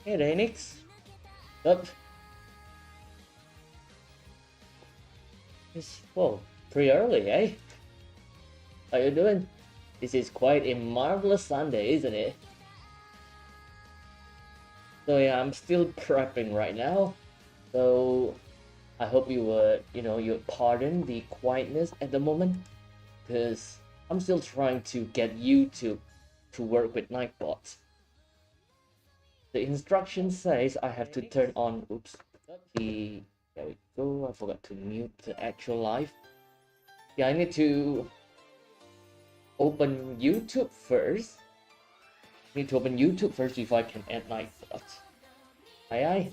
Hey there, Nix. Up. It's, whoa, pretty early, eh? How you doing? This is quite a marvelous Sunday, isn't it? So yeah, I'm still prepping right now. So I hope you would, you pardon the quietness at the moment, because I'm still trying to get YouTube to work with Nightbot. The instruction says I have to turn on, oops, there we go, I forgot to mute the actual live. Yeah, I need to open YouTube first. Need to open YouTube first before I can add Nightbot. Aye aye.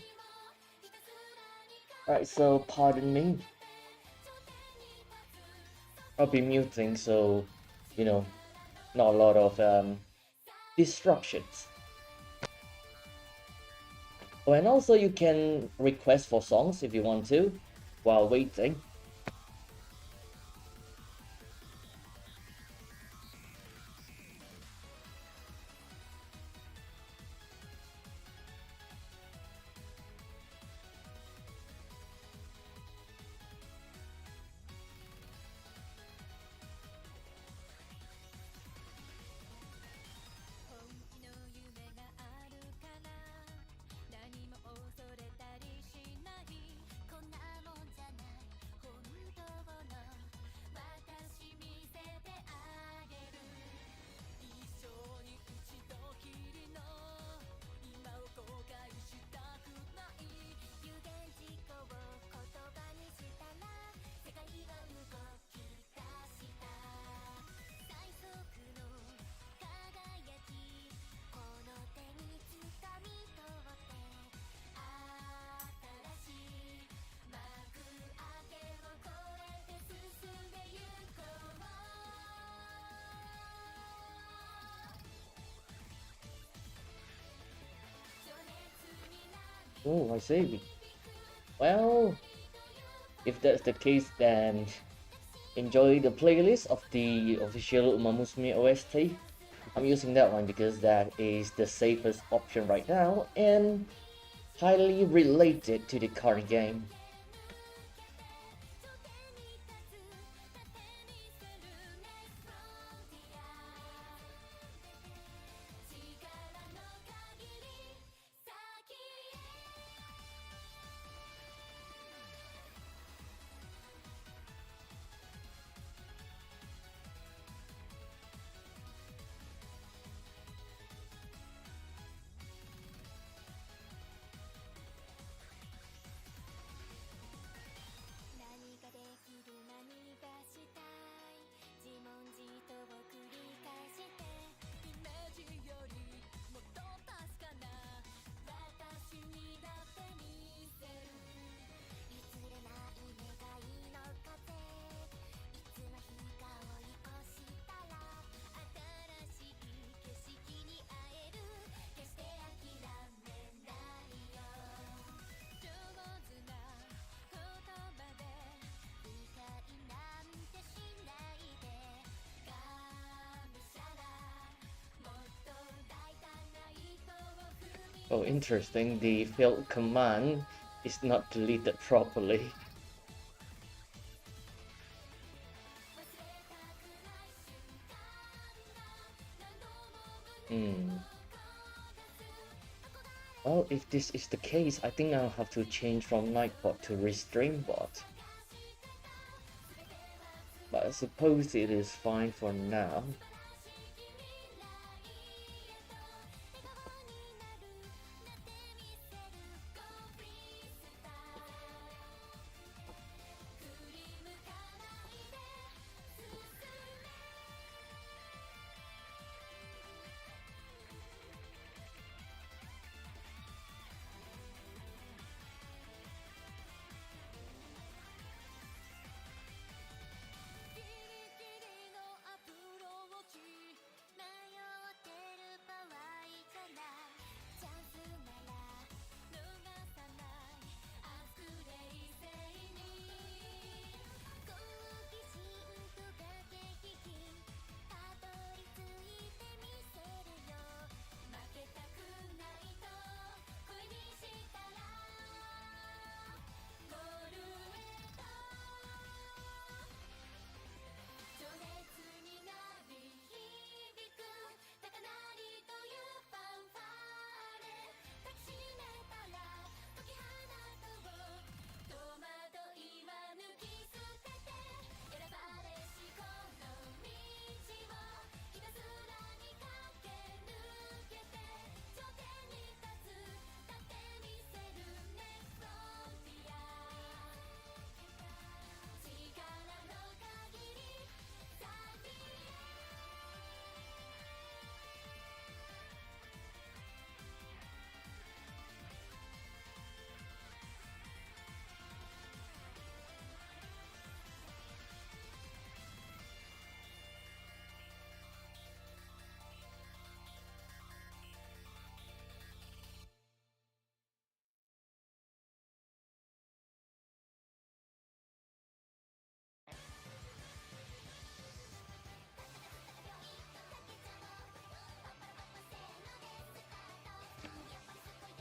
Alright, so pardon me. I'll be muting, so, not a lot of disruptions. Oh, and also you can request for songs if you want to while waiting. Oh, I see. Well, if that's the case, then enjoy the playlist of the official Umamusume OST. I'm using that one because that is the safest option right now and highly related to the current game. Oh, interesting. The failed command is not deleted properly. Well, if this is the case, I think I'll have to change from Nightbot to restream bot. But I suppose it is fine for now.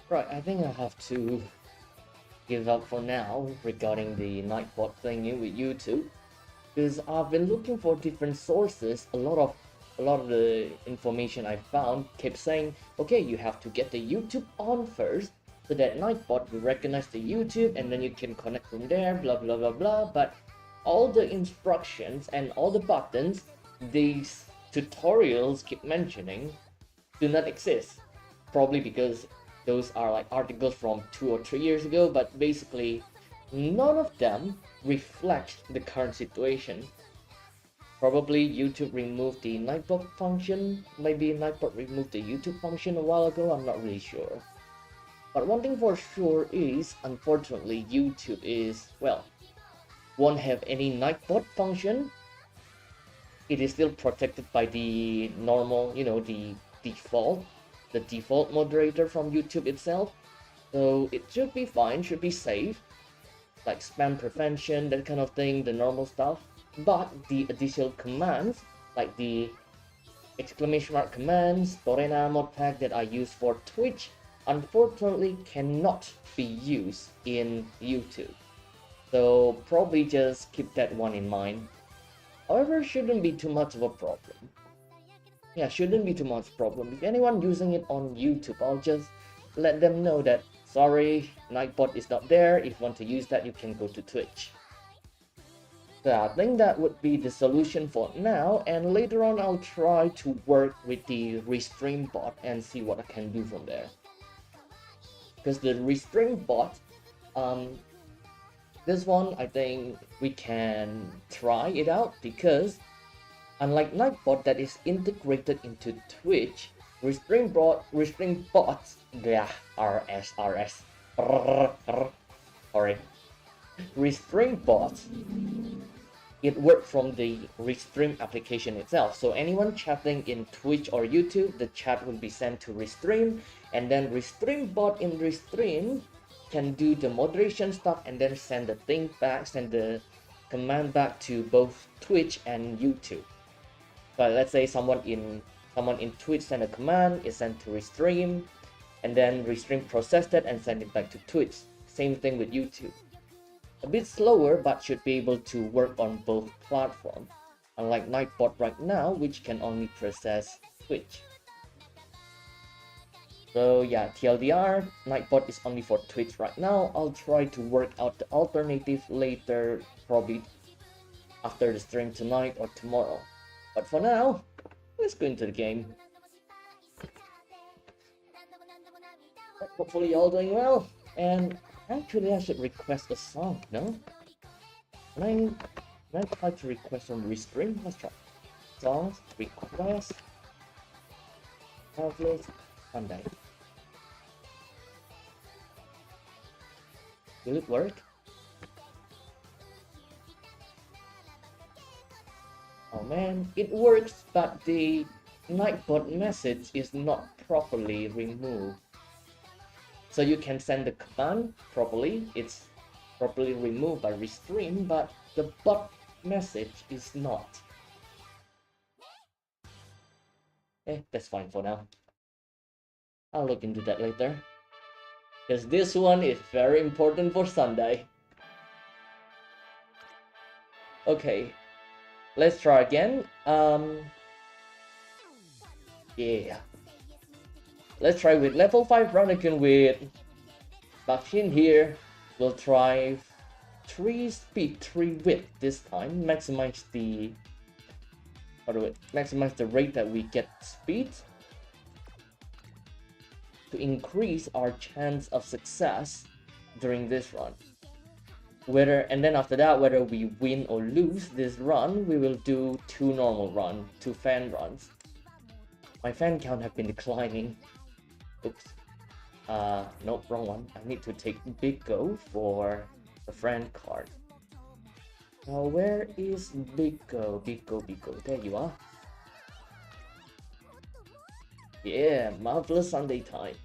Right, I think I have to give up for now regarding the Nightbot thingy with YouTube, because I've been looking for different sources. A lot of the information I found kept saying, okay, you have to get the YouTube on first, so that Nightbot will recognize the YouTube and then you can connect from there, blah blah blah blah. But all the instructions and all the buttons these tutorials keep mentioning do not exist. Probably because those are like articles from 2 or 3 years ago, but basically none of them reflect the current situation. Probably YouTube removed the Nightbot function, maybe Nightbot removed the YouTube function a while ago, I'm not really sure. But one thing for sure is, unfortunately, YouTube is, well, won't have any Nightbot function. It is still protected by the normal, the default moderator from YouTube itself. So it should be fine, should be safe, like spam prevention, that kind of thing, the normal stuff. But the additional commands, like the exclamation mark commands, torena, modpack that I use for Twitch, unfortunately cannot be used in YouTube. So probably just keep that one in mind. However, shouldn't be too much of a problem. Yeah, shouldn't be too much problem. If anyone using it on YouTube, I'll just let them know that, sorry, Nightbot is not there. If you want to use that, you can go to Twitch. So I think that would be the solution for now, and later on I'll try to work with the restream bot and see what I can do from there. Because the restream bot, this one I think we can try it out, because unlike Nightbot that is integrated into Twitch, restream bots, yeah, RS, sorry, restream bots, it works from the restream application itself. So anyone chatting in Twitch or YouTube, the chat will be sent to restream, and then restream bot in restream can do the moderation stuff and then send the thing back, send the command back to both Twitch and YouTube. But let's say someone in Twitch send a command, is sent to restream, and then restream processed it and send it back to Twitch. Same thing with YouTube. A bit slower, but should be able to work on both platforms, unlike Nightbot right now, which can only process Twitch. So yeah, TLDR, Nightbot is only for Twitch right now. I'll try to work out the alternative later, probably after the stream tonight or tomorrow. But for now, let's go into the game. Hopefully y'all doing well, and actually I should request a song, no? Can I try to request on restream? Let's try. Songs, request, Outlet, Sunday. Will it work? Oh man, it works, but the Nightbot message is not properly removed. So you can send the command properly, it's properly removed by restream, but the bot message is not. That's fine for now. I'll look into that later, because this one is very important for Sunday. Okay, let's try again. Yeah. Let's try with level 5 Ranakin with Bakshin here. We'll try 3 speed, 3 width this time. Maximize the rate that we get speed to increase our chance of success during this run. And then after that, whether we win or lose this run, we will do 2 normal runs, 2 fan runs. My fan count have been declining. Oops. Nope, wrong one. I need to take Big Go for the friend card. Now, where is Big Go? Big Go. There you are. Yeah, marvelous Sunday time.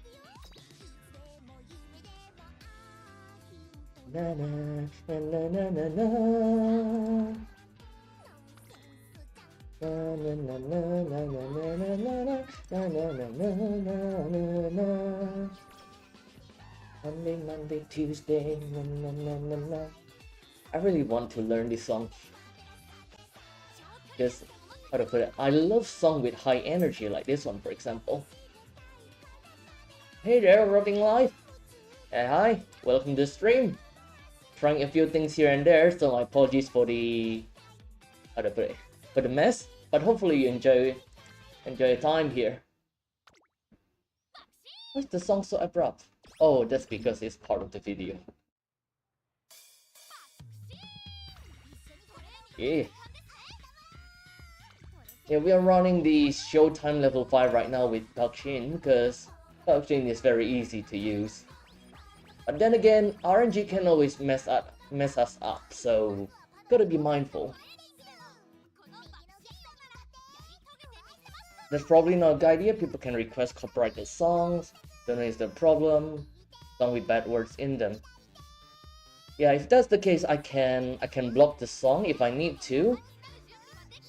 Na na na na na na na. Na na na na na na na na na na na na na na. Monday, Monday, Tuesday, na, na, na, na, na. I really want to learn this song because, how to put it, I love songs with high energy like this one, for example. Hey there, Rubbing Live. Hey, hi, welcome to the stream. Trying a few things here and there, so my apologies for the, how to put it, for the mess. But hopefully you enjoy your time here. Why is the song so abrupt? Oh, that's because it's part of the video. Yeah. Yeah, we are running the Showtime level 5 right now with Dakshin because Dakshin is very easy to use. But then again, RNG can always mess us up, so gotta be mindful. That's probably not a good idea. People can request copyrighted songs. Don't know is the problem. Song with bad words in them. Yeah, if that's the case, I can block the song if I need to.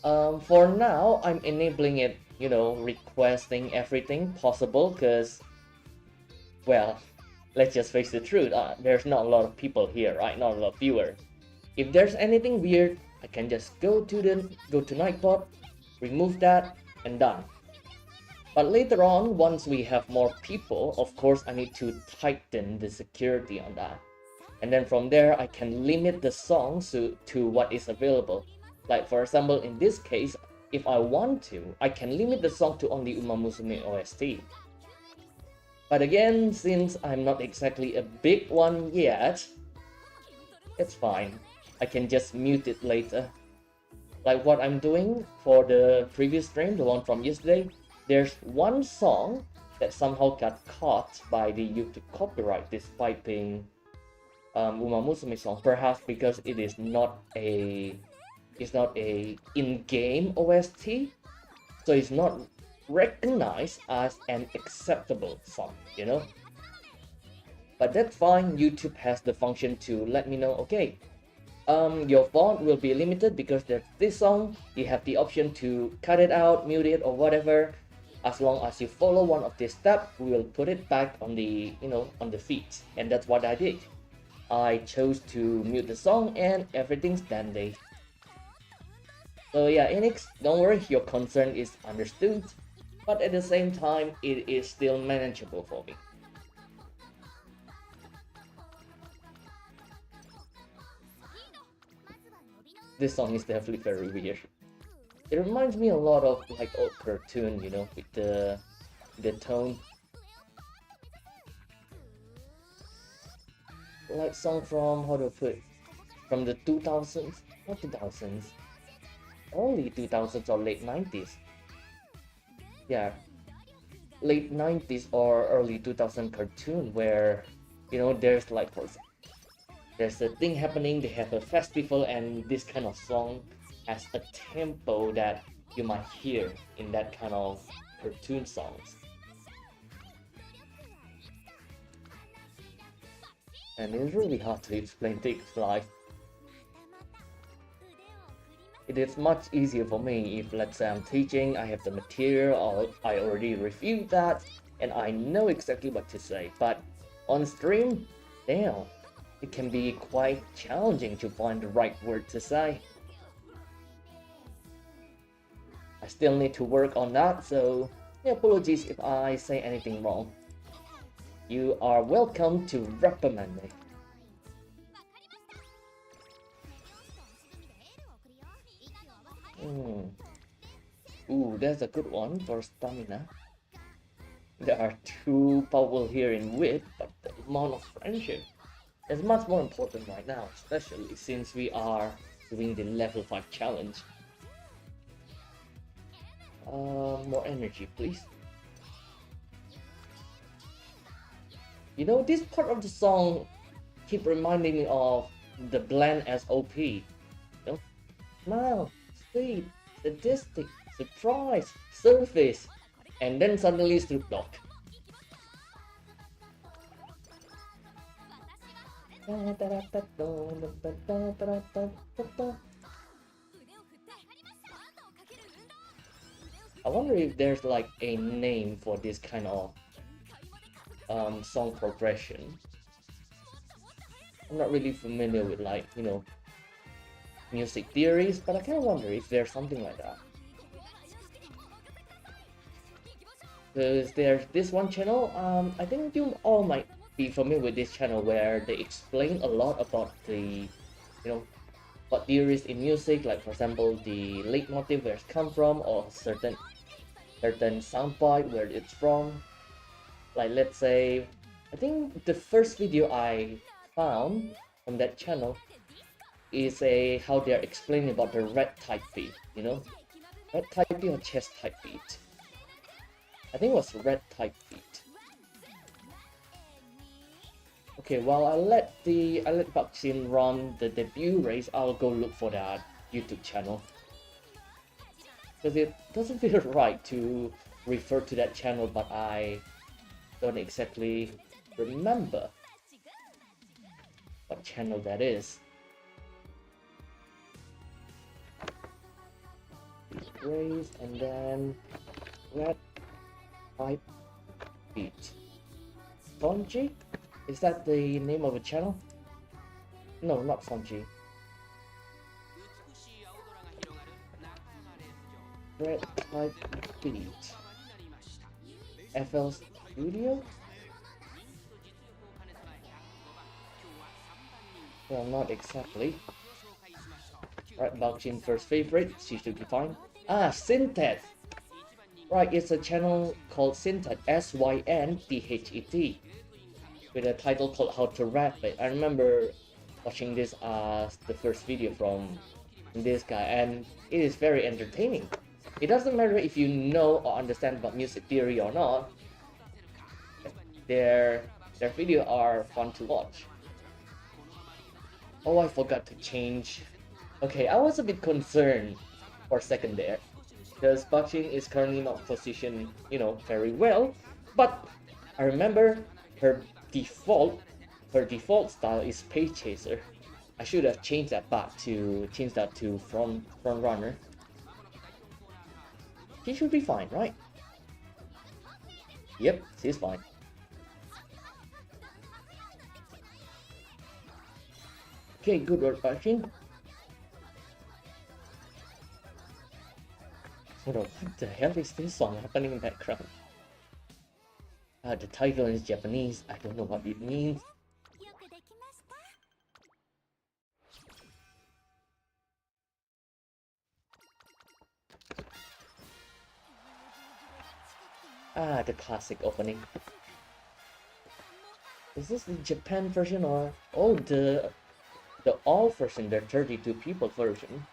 For now, I'm enabling it, you know, requesting everything possible, because, well, let's just face the truth, there's not a lot of people here, right? Not a lot of viewers. If there's anything weird, I can just go to Nightbot, remove that, and done. But later on, once we have more people, of course, I need to tighten the security on that. And then from there, I can limit the songs to what is available. Like, for example, in this case, if I want to, I can limit the song to only Uma Musume OST. But again, since I'm not exactly a big one yet, it's fine. I can just mute it later. Like what I'm doing for the previous stream, the one from yesterday, there's one song that somehow got caught by the YouTube copyright despite being Uma Musume song, perhaps because it is not a in-game OST, so it's not recognized as an acceptable song, you know. But that's fine. YouTube has the function to let me know, okay, your font will be limited because there's this song. You have the option to cut it out, mute it, or whatever. As long as you follow one of these steps, we will put it back on the, you know, on the feed. And that's what I did. I chose to mute the song and everything's dandy. So yeah, Enix, don't worry, your concern is understood, but at the same time, it is still manageable for me. This song is definitely very weird. It reminds me a lot of like old cartoon, you know, with the tone. Like song from, how to put, from the 2000s, not 2000s, early 2000s or late 90s. Yeah, late 90s or early 2000 cartoon where, you know, there's like, there's a thing happening, they have a festival, and this kind of song has a tempo that you might hear in that kind of cartoon songs. And it's really hard to explain things live. It is much easier for me if, let's say, I'm teaching, I have the material, or I already reviewed that, and I know exactly what to say. But on stream, damn, it can be quite challenging to find the right word to say. I still need to work on that, so apologies if I say anything wrong. You are welcome to reprimand me. Ooh, that's a good one for stamina. There are two powerful here in wit, but the amount of friendship is much more important right now, especially since we are doing the level 5 challenge. More energy, please. You know, this part of the song keep reminding me of the blend SOP. You know? Smile, sweet, sadistic, surprise, surface, and then suddenly Snoop Dogg. I wonder if there's like a name for this kind of song progression. I'm not really familiar with, like, music theories, but I kind of wonder if there's something like that. Because there's this one channel, I think you all might be familiar with this channel where they explain a lot about the, what theories in music, like for example, the leitmotif where it's come from, or certain soundbite where it's from. Like, let's say, I think the first video I found from that channel is how they're explaining about the red type beat, red type beat or chest type beat. I think it was red type beat. Okay, while I let Baksin run the debut race, I'll go look for that YouTube channel. Because it doesn't feel right to refer to that channel, but I don't exactly remember what channel that is. Race and then red type beat. Sonji? Is that the name of a channel? No, not Sonji. Red type beat. FL Studio? Well, not exactly. Right, Balchin first favorite, she should be fine. Ah, Synthet! Right, it's a channel called Synthet, SYNTHET, with a title called How to Rap It. I remember watching this as the first video from this guy, and it is very entertaining. It doesn't matter if you know or understand about music theory or not, their videos are fun to watch. Oh, I forgot to change. Okay, I was a bit concerned for a second there, because Bakchin is currently not positioned, very well, but I remember her default style is Page Chaser. I should have changed that to front runner. She should be fine, right? Yep, she's fine. Okay, good work, Bakchin. What the hell is this song happening in the background? The title is Japanese. I don't know what it means. Ah, the classic opening. Is this the Japan version or the all version, the 32 people version?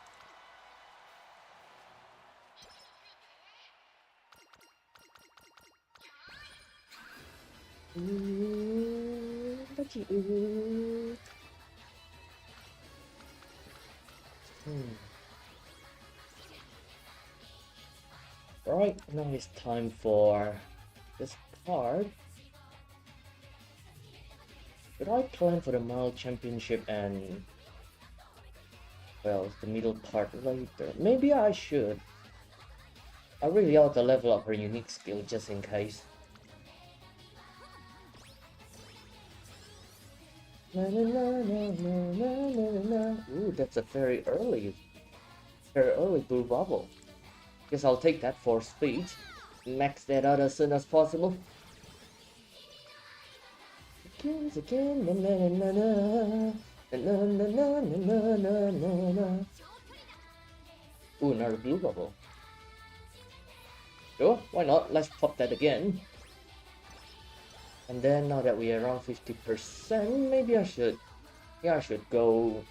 Right, now it's time for this card. Should I plan for the Mile Championship and, well, the middle part later? Maybe I should. I really ought to level up her unique skill just in case. Ooh, that's a very early blue bubble. Guess I'll take that for speed. Max that out as soon as possible. Again. Ooh, another blue bubble. Sure, why not? Let's pop that again. And then now that we are around 50%, maybe I should go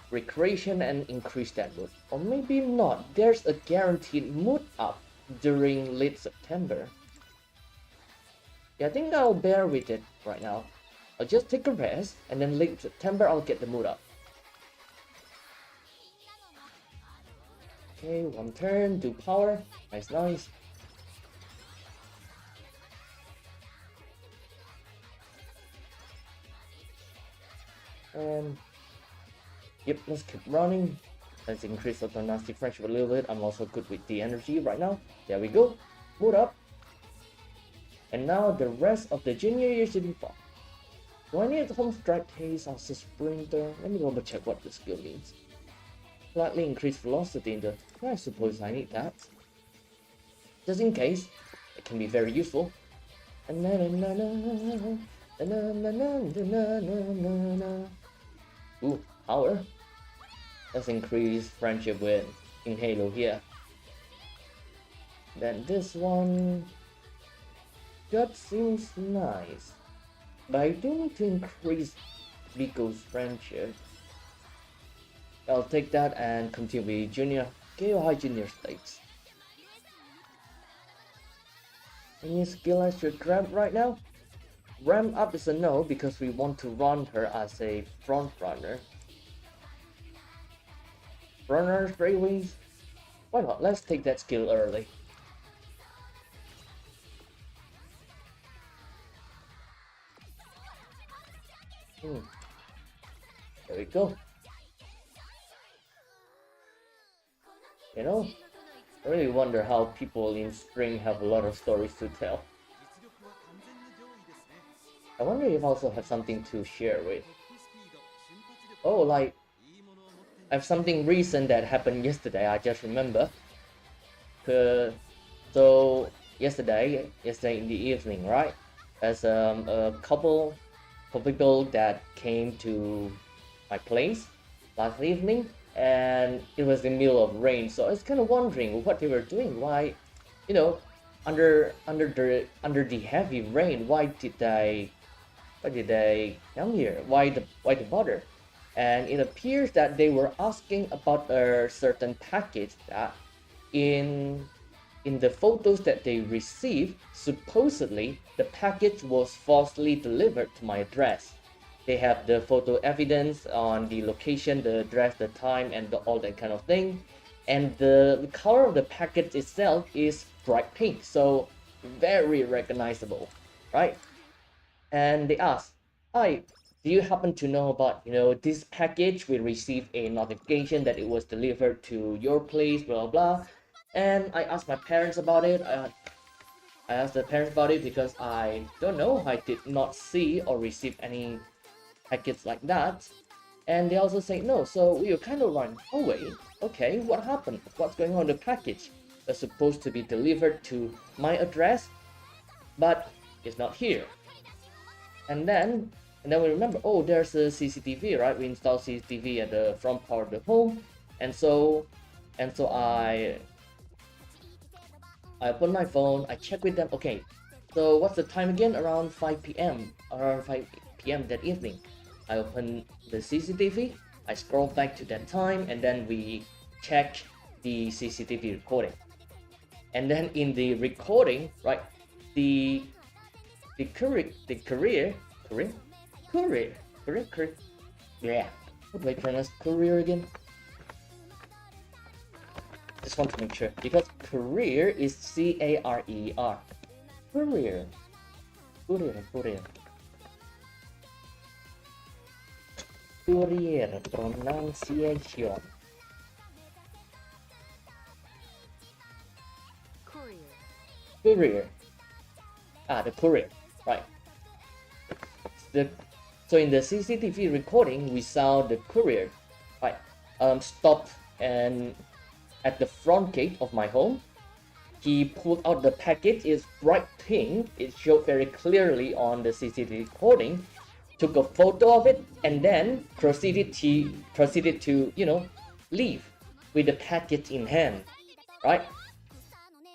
recreation and increase that mood. Or maybe not. There's a guaranteed mood up during late September. Yeah, I think I'll bear with it right now. I'll just take a rest, and then late September I'll get the mood up. Okay, one turn, do power. Nice. And yep, let's keep running. Let's increase the nasty friendship a little bit. I'm also good with the energy right now. There we go. Mood up. And now the rest of the junior year should be fun. Do I need home strike haste as a sprinter? Let me double check what the skill means. Slightly increased velocity in the... I suppose I need that. Just in case, it can be very useful. Ooh, power. Let's increase friendship with in Halo here. Then this one... That seems nice. But I do need to increase Rico's friendship. I'll take that and continue with Junior. KO High Junior stakes. Any skill I should ramp right now? Ramp up is a no because we want to run her as a front runner. Runner straightaways? Why not? Let's take that skill early. There we go. You know, I really wonder how people in Spring have a lot of stories to tell. I wonder if I also have something to share with. Oh, like, I have something recent that happened yesterday, I just remember. So, yesterday in the evening, right? There's a couple of people that came to my place last evening, and it was in the middle of rain, so I was kind of wondering what they were doing. Why, you know, under the heavy rain, why did they come here? Why the bother? And it appears that they were asking about a certain package that in the photos that they received, supposedly the package was falsely delivered to my address. They have the photo evidence on the location, the address, the time, and all that kind of thing. And the color of the package itself is bright pink, so very recognizable, right? And they asked, "Hi, do you happen to know about, this package? We received a notification that it was delivered to your place, blah, blah." And I asked my parents about it. I asked the parents about it because I don't know. I did not see or receive any packets like that. And they also say no. So we were kind of like, oh wait, okay, what happened? What's going on with the package? It's supposed to be delivered to my address, but it's not here. And then we remember, oh, there's a CCTV, right? We installed CCTV at the front part of the home, and so I open my phone, I check with them. Okay, so what's the time again? Around 5 p.m. Around 5 p.m. that evening. I open the CCTV, I scroll back to that time, and then we check the CCTV recording. And then in the recording, right, the courier, yeah, what do I pronounce courier again? Just want to make sure, because career is C-A-R-E-R. Courier. Courier pronunciation. Courier. The courier, right. So in the CCTV recording, we saw the courier, right, stop and at the front gate of my home. He pulled out the package. It's bright pink. It showed very clearly on the CCTV recording. Took a photo of it and then proceeded to leave with the package in hand, right?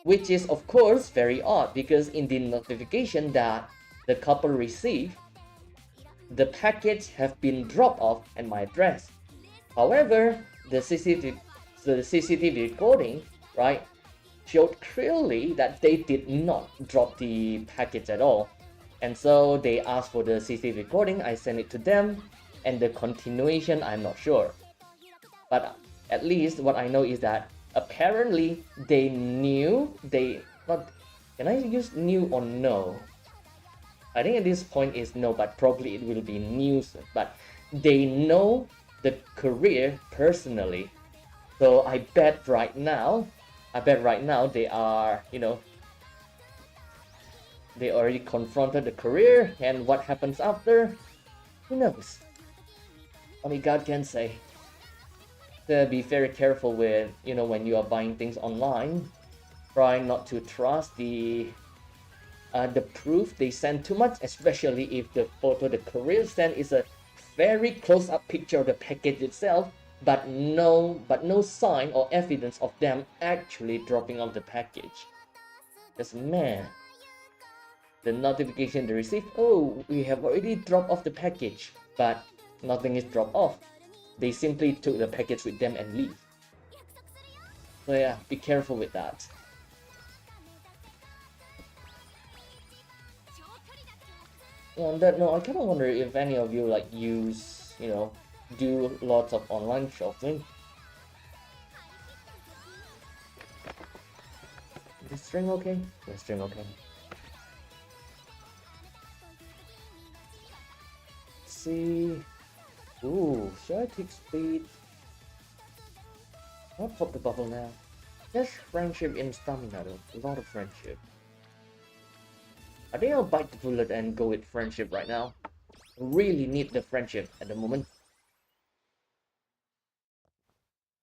Which is of course very odd because in the notification that the couple received, the package have been dropped off at my address. However, the CCTV recording, right, showed clearly that they did not drop the package at all. And so they asked for the CCTV recording, I sent it to them, and the continuation, I'm not sure. But at least what I know is that apparently they knew, can I use knew or no? I think at this point is no, but probably it will be news. But they know the courier personally. So I bet right now they are, they already confronted the courier, and what happens after? Who knows? Only God can say. To be very careful with, when you are buying things online. Try not to trust the proof they send too much, especially if the photo the courier sent is a very close-up picture of the package itself, but no sign or evidence of them actually dropping off the package. Because man, the notification they receive, oh, we have already dropped off the package, but nothing is dropped off. They simply took the package with them and leave. So yeah, be careful with that. On that note, I kind of wonder if any of you use, do lots of online shopping. Is the string okay? Yeah, string okay. Let's see. Ooh, should I take speed? I'll pop the bubble now. There's friendship in stamina though. A lot of friendship. I think I'll bite the bullet and go with friendship right now. Really need the friendship at the moment.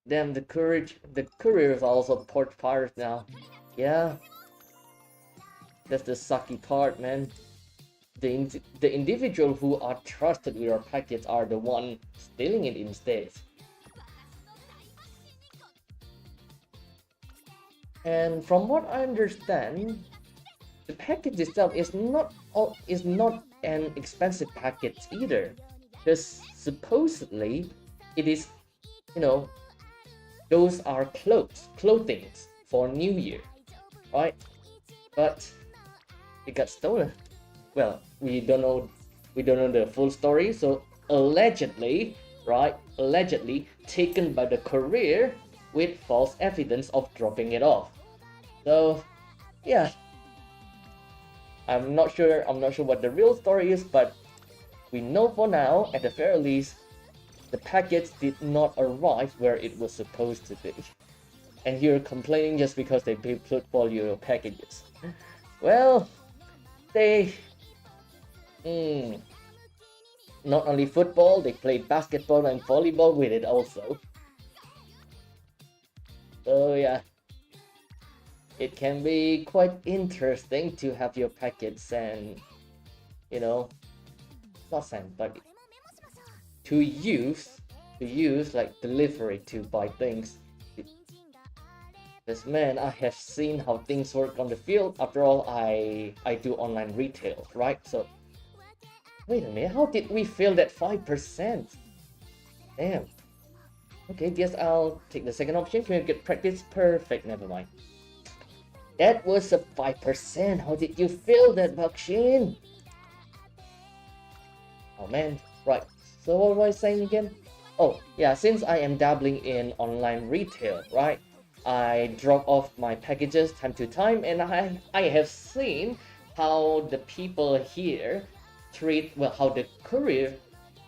Damn, the couriers are also port pirates now. Yeah. That's the sucky part, man. The individual who are trusted with your packets are the one stealing it instead. And from what I understand, the package itself is not an expensive package either, because supposedly it is, those are clothing for New Year, right? But it got stolen. Well, we don't know the full story. So allegedly, right? Allegedly taken by the courier with false evidence of dropping it off. So yeah. I'm not sure what the real story is, but we know for now, at the very least, the package did not arrive where it was supposed to be. And you're complaining just because they put for your packages. Well, they... Not only football, they play basketball and volleyball with it also. So yeah. It can be quite interesting to have your package sent, not sent, but to use like delivery to buy things. Because man, I have seen how things work on the field. After all, I do online retail, right? So, wait a minute, how did we fail that 5%? Damn. Okay, guess I'll take the second option. Can we get practice? Perfect, never mind. That was a 5%. How did you feel that, Bakshin? Oh man, right. So what was I saying again? Oh, yeah, since I am dabbling in online retail, right? I drop off my packages time to time, and I have seen how the people here how the courier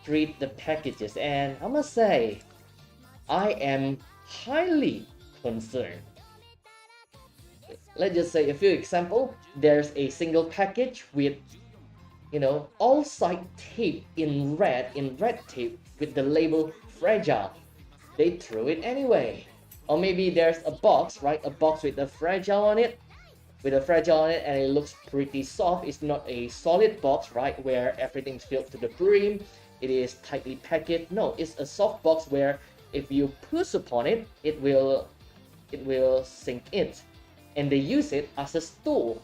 treat the packages, and I must say, I am highly concerned. Let's just say a few examples. There's a single package with, all side tape in red tape with the label fragile. They threw it anyway. Or maybe there's a box, right? A box with a fragile on it. And it looks pretty soft. It's not a solid box, right? Where everything's filled to the brim. It is tightly packed. No, it's a soft box where if you push upon it, it will sink in. And they use it as a stool.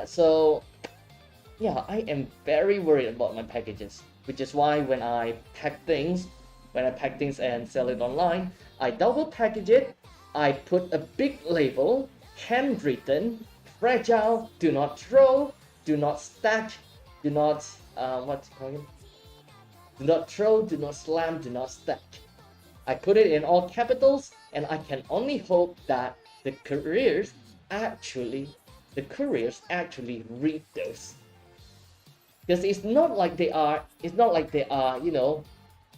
So, yeah, I am very worried about my packages, which is why when I pack things and sell it online, I double package it. I put a big label, handwritten, fragile, do not throw, do not stack, do not do not throw, do not slam, do not stack. I put it in all capitals, and I can only hope that the couriers actually read those, because it's not like they are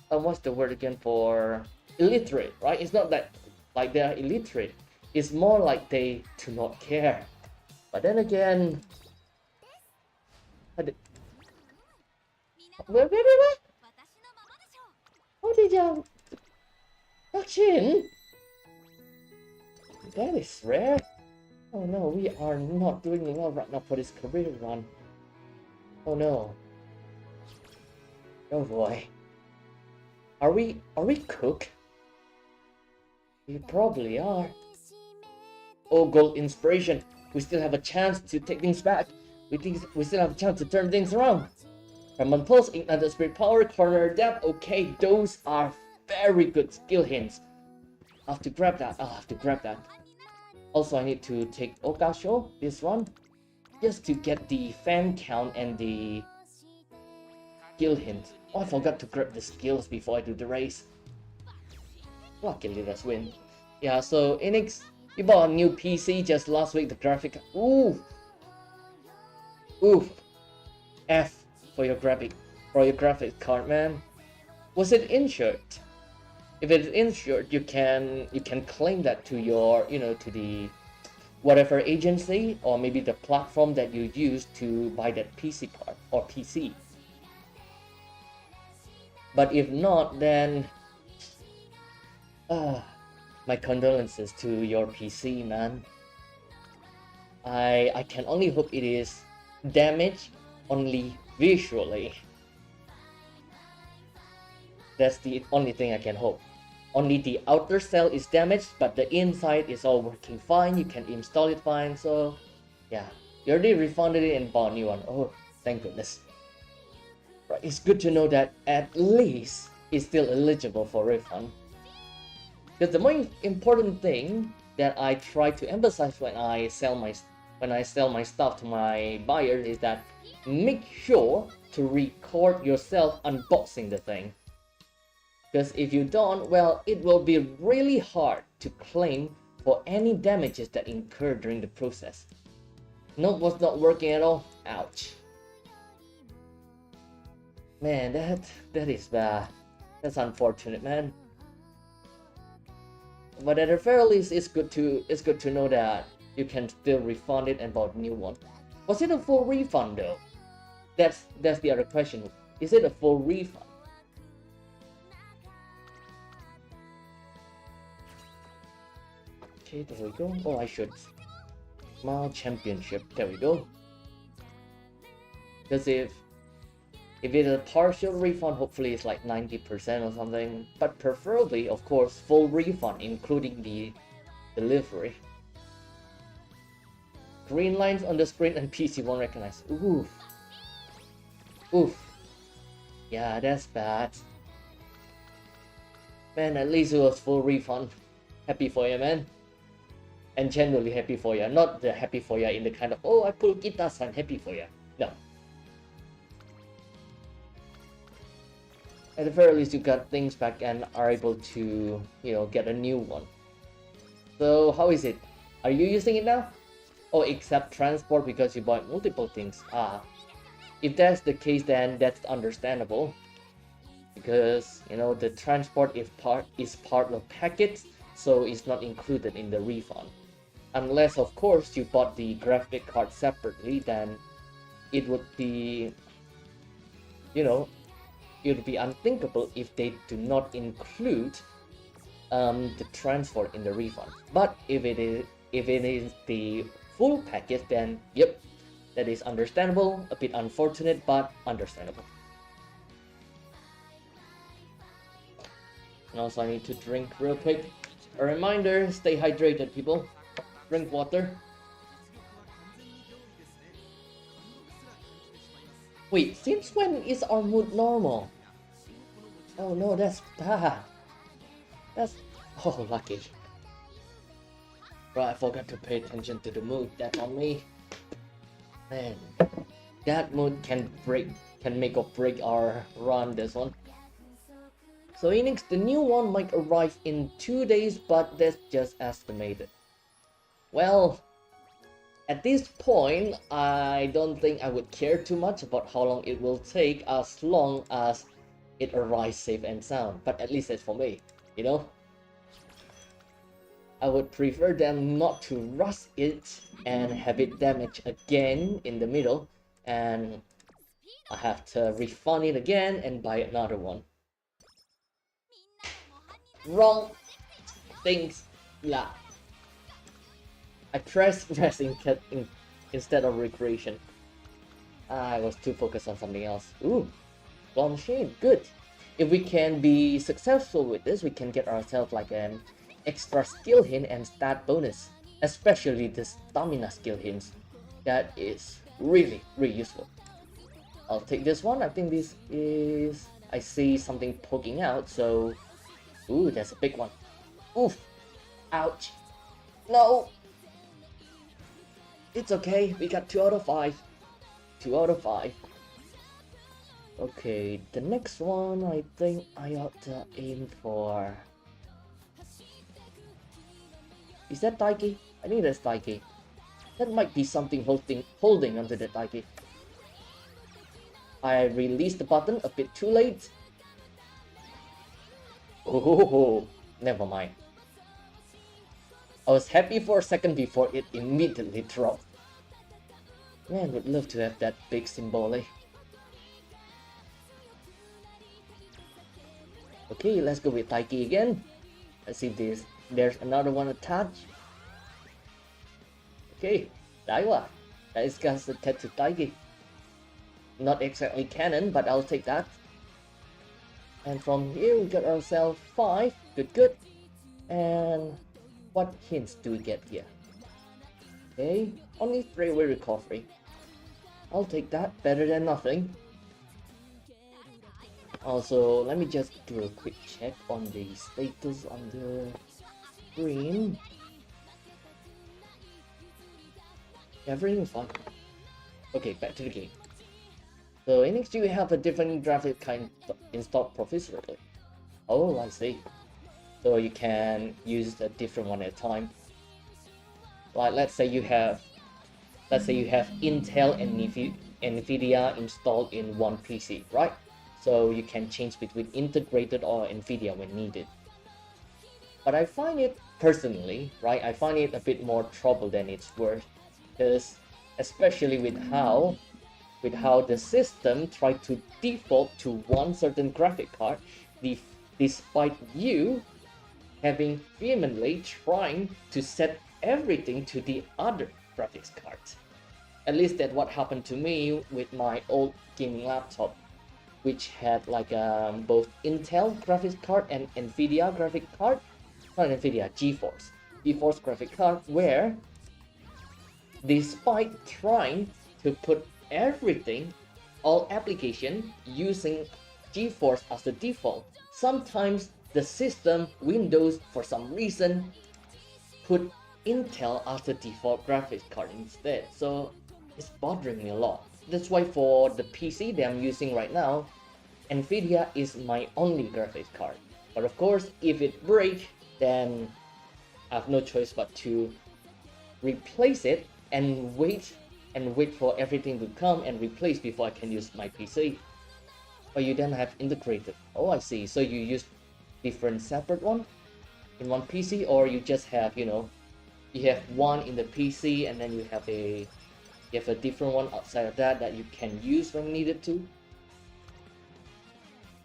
what's the word again for illiterate, right? It's not that like they are illiterate. It's more like they do not care. But then again, Wait. How did you... Chin? That is rare. Oh no, we are not doing well right now for this career run. Oh no. Oh boy. Are we cooked? We probably are. Oh, gold inspiration. We still have a chance to take things back. We still have a chance to turn things around. Command Pulse, Ignite the Spirit Power, Corner Depth. Okay, those are very good skill hints. I'll have to grab that. Also, I need to take Okasho this one, just to get the fan count and the skill hint. Oh, I forgot to grab the skills before I do the race. Luckily, let's win. Yeah, so Enix, you bought a new PC just last week. The graphic, ooh, F for your graphic card, man. Was it insured? If it's insured, you can claim that to your, to the whatever agency or maybe the platform that you use to buy that PC card or PC. But if not, then my condolences to your PC, man. I can only hope it is damaged only visually. That's the only thing I can hope. Only the outer shell is damaged, but the inside is all working fine. You can install it fine. So yeah, you already refunded it and bought a new one. Oh, thank goodness. Right, it's good to know that at least it's still eligible for refund. Because the more important thing that I try to emphasize when I sell my stuff to my buyers is that make sure to record yourself unboxing the thing. Because if you don't, well, it will be really hard to claim for any damages that incur during the process. Note was not working at all. Ouch. Man, that is bad. That's unfortunate, man. But at the very least, it's good to know that you can still refund it and buy a new one. Was it a full refund though? That's the other question. Is it a full refund? Okay, there we go. Oh, I should. Small championship. There we go. Because if it's a partial refund, hopefully it's like 90% or something. But preferably, of course, full refund, including the delivery. Green lines on the screen and PC won't recognize. Oof. Yeah, that's bad. Man, at least it was full refund. Happy for you, man. And genuinely happy for you. Not the happy for you in the kind of, oh, I pulled guitars, I'm happy for you. No. At the very least, you got things back and are able to, get a new one. So, how is it? Are you using it now? Oh, except transport because you bought multiple things. If that's the case, then that's understandable. Because, the transport is part of package, so it's not included in the refund. Unless, of course, you bought the graphic card separately, then it would be, it would be unthinkable if they do not include the transport in the refund. But if it is the full package, then yep, that is understandable. A bit unfortunate, but understandable. And also, I need to drink real quick. A reminder: stay hydrated, people. Drink water. Wait, since when is our mood normal? Oh no, that's bad. Oh, lucky. Right, I forgot to pay attention to the mood. That's on me. Man, that mood can make or break our run, this one. So Enix, the new one might arrive in 2 days, but that's just estimated. Well, at this point, I don't think I would care too much about how long it will take as long as it arrives safe and sound. But at least that's for me, I would prefer them not to rush it and have it damaged again in the middle. And I have to refund it again and buy another one. Wrong things. Yeah. I pressed rest instead of recreation. I was too focused on something else. Ooh, claw machine, good. If we can be successful with this, we can get ourselves like an extra skill hint and stat bonus. Especially the stamina skill hints. That is really, really useful. I'll take this one. I think this is... I see something poking out, so... Ooh, that's a big one. Oof! Ouch! No! It's okay, we got 2 out of 5. 2 out of 5. Okay, the next one, I think I ought to aim for... Is that Taiki? I think that's Taiki. That might be something holding onto the Taiki. I released the button a bit too late. Oh, never mind. I was happy for a second before it immediately dropped. Man, would love to have that big symbol. Okay, let's go with Taiki again. Let's see if there's another one attached. Okay, Daiwa. That is just a tattoo Taiki. Not exactly canon, but I'll take that. And from here we got ourselves 5. Good. And what hints do we get here? Okay, only 3-way recovery. I'll take that, better than nothing. Also, let me just do a quick check on the status on the screen. Everything's fine. Okay, back to the game. So in XG we have a different graphic kind installed provisionally. Oh, I see. So you can use a different one at a time. Like let's say you have Intel and NVIDIA installed in one PC, right? So you can change between integrated or NVIDIA when needed. But I find it personally, right? I find it a bit more trouble than it's worth, because especially with how the system tried to default to one certain graphic card, despite you having vehemently trying to set everything to the other graphics card. At least that's what happened to me with my old gaming laptop, which had like both Intel graphics card and NVIDIA graphic card, not NVIDIA, GeForce graphic card, where despite trying to put everything, all application using GeForce as the default, sometimes the system Windows for some reason put Intel as the default graphics card instead. So it's bothering me a lot. That's why for the PC that I'm using right now, NVIDIA is my only graphics card. But of course, if it breaks, then I have no choice but to replace it and wait for everything to come and replace before I can use my PC. Or you then have integrated. Oh, I see. So you use different separate one in one PC, or you just have, you have one in the PC and then you have a different one outside of that you can use when needed to.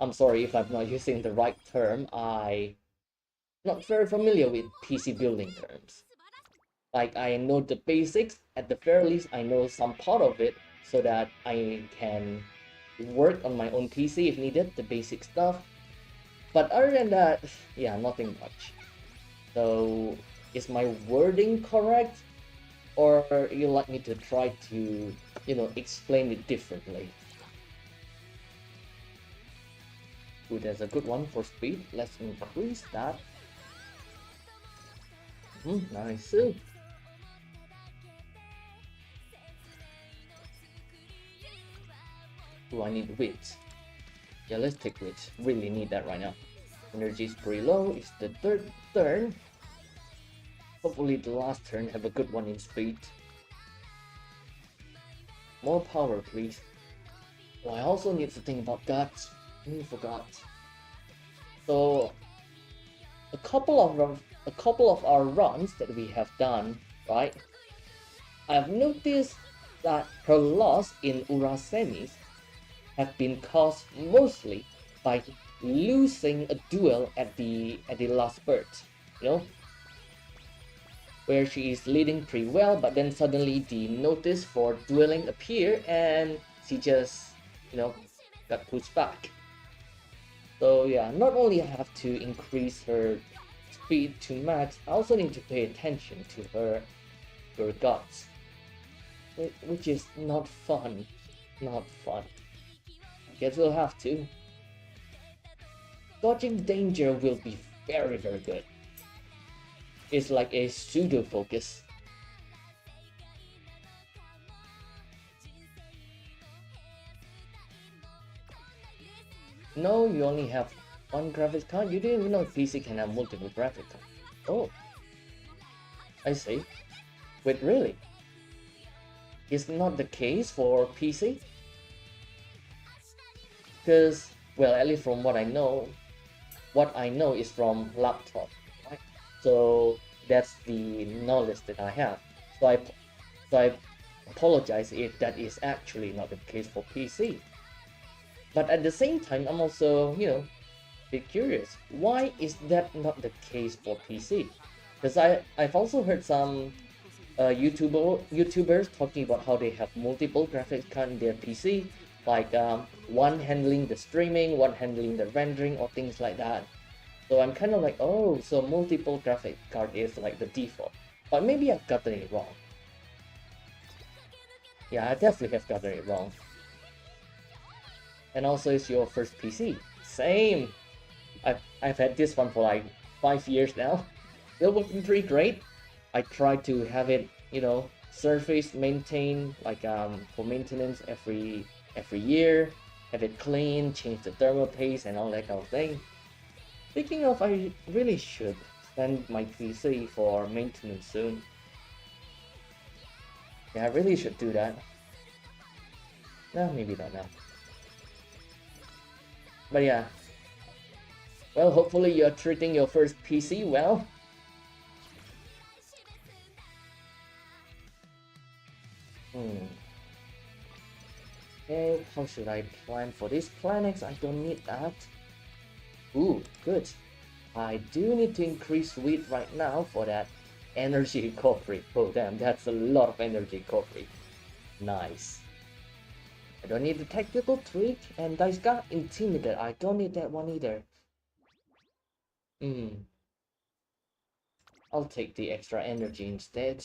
I'm sorry if I'm not using the right term. I'm not very familiar with PC building terms. Like, I know the basics, at the very least I know some part of it, so that I can work on my own PC if needed, the basic stuff. But other than that, yeah, nothing much. So, is my wording correct? Or you like me to try to, explain it differently? Ooh, there's a good one for speed. Let's increase that. Nice. Do I need wit? Yeah, let's take wit. Really need that right now. Energy is pretty low. It's the third turn. Hopefully the last turn have a good one in speed. More power, please. Oh, I also need to think about guts. Forgot. So a couple of our runs that we have done, right? I've noticed that her loss in Ura semis have been caused mostly by losing a duel at the last spurt, you know, where she is leading pretty well, but then suddenly the notice for dueling appear and she just, you know, got pushed back. So yeah, not only I have to increase her speed to max, I also need to pay attention to her guts, which is not fun. Not fun. Guess we'll have to. Dodging danger will be very, very good. It's like a pseudo focus. No, you only have one graphics card? You didn't even know PC can have multiple graphics cards. Oh. I see. Wait, really? Is not the case for PC? Because, well, at least from what I know is from laptop, right? So that's the knowledge that I have. So I apologize if that is actually not the case for PC. But at the same time, I'm also, you know, a bit curious. Why is that not the case for PC? Because I've also heard some YouTubers talking about how they have multiple graphics cards in their PC, like one handling the streaming, one handling the rendering, or things like that. So I'm kind of like, oh, so multiple graphics card is like the default. But maybe I've gotten it wrong. Yeah, I definitely have gotten it wrong. And also, it's your first PC. Same. I've had this one for like 5 years now. Still working pretty great. I try to have it, you know, surface maintained, like for maintenance every year, have it clean, change the thermal paste and all that kind of thing. Speaking of, I really should send my PC for maintenance soon. Yeah, I really should do that. No, maybe not now. But yeah. Well, hopefully you're treating your first PC well. Okay, how should I plan for this? Planex, I don't need that. Ooh, good. I do need to increase weight right now for that energy recovery. Oh damn, that's a lot of energy recovery. Nice. I don't need the tactical tweak, and Dice got Intimidate. I don't need that one either. I'll take the extra energy instead.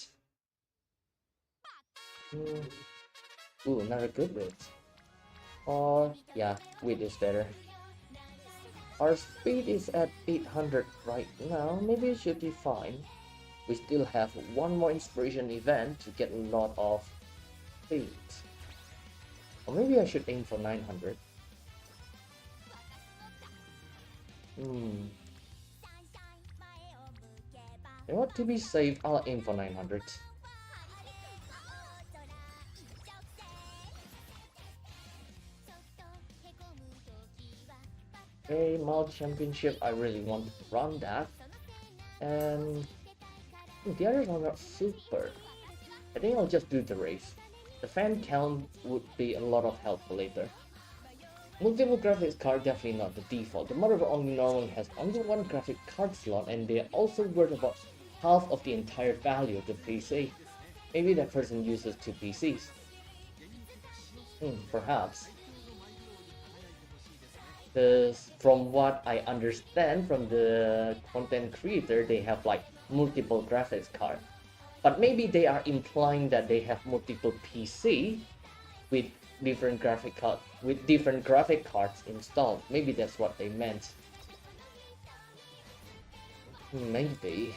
Ooh, another good weight. Or, yeah, weight is better. Our speed is at 800 right now. Maybe it should be fine. We still have one more inspiration event to get a lot of speed. Or maybe I should aim for 900. You know what, to be safe, I'll aim for 900. Okay, Mall Championship, I really want to run that. And the others are not super. I think I'll just do the race. The fan count would be a lot of help for later. Multiple graphics card definitely not the default. The motherboard only normally has only one graphic card slot, and they're also worth about half of the entire value of the PC. Maybe that person uses two PCs. Perhaps. Because from what I understand from the content creator, they have like multiple graphics cards. But maybe they are implying that they have multiple PC with different graphic cards installed. Maybe that's what they meant. Maybe.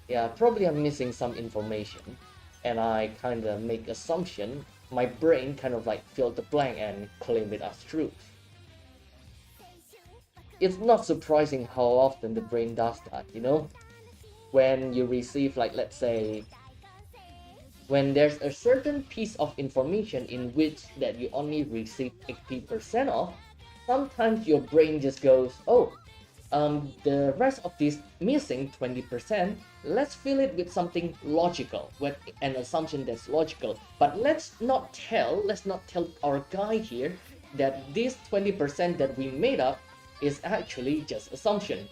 Yeah, probably I'm missing some information, and I kind of make assumption. My brain kind of like fill the blank and claim it as truth. It's not surprising how often the brain does that, you know? When you receive, like, let's say, when there's a certain piece of information in which that you only receive 80% of, sometimes your brain just goes, oh, the rest of this missing 20%, let's fill it with something logical, with an assumption that's logical. But let's not tell our guy here that this 20% that we made up is actually just assumption.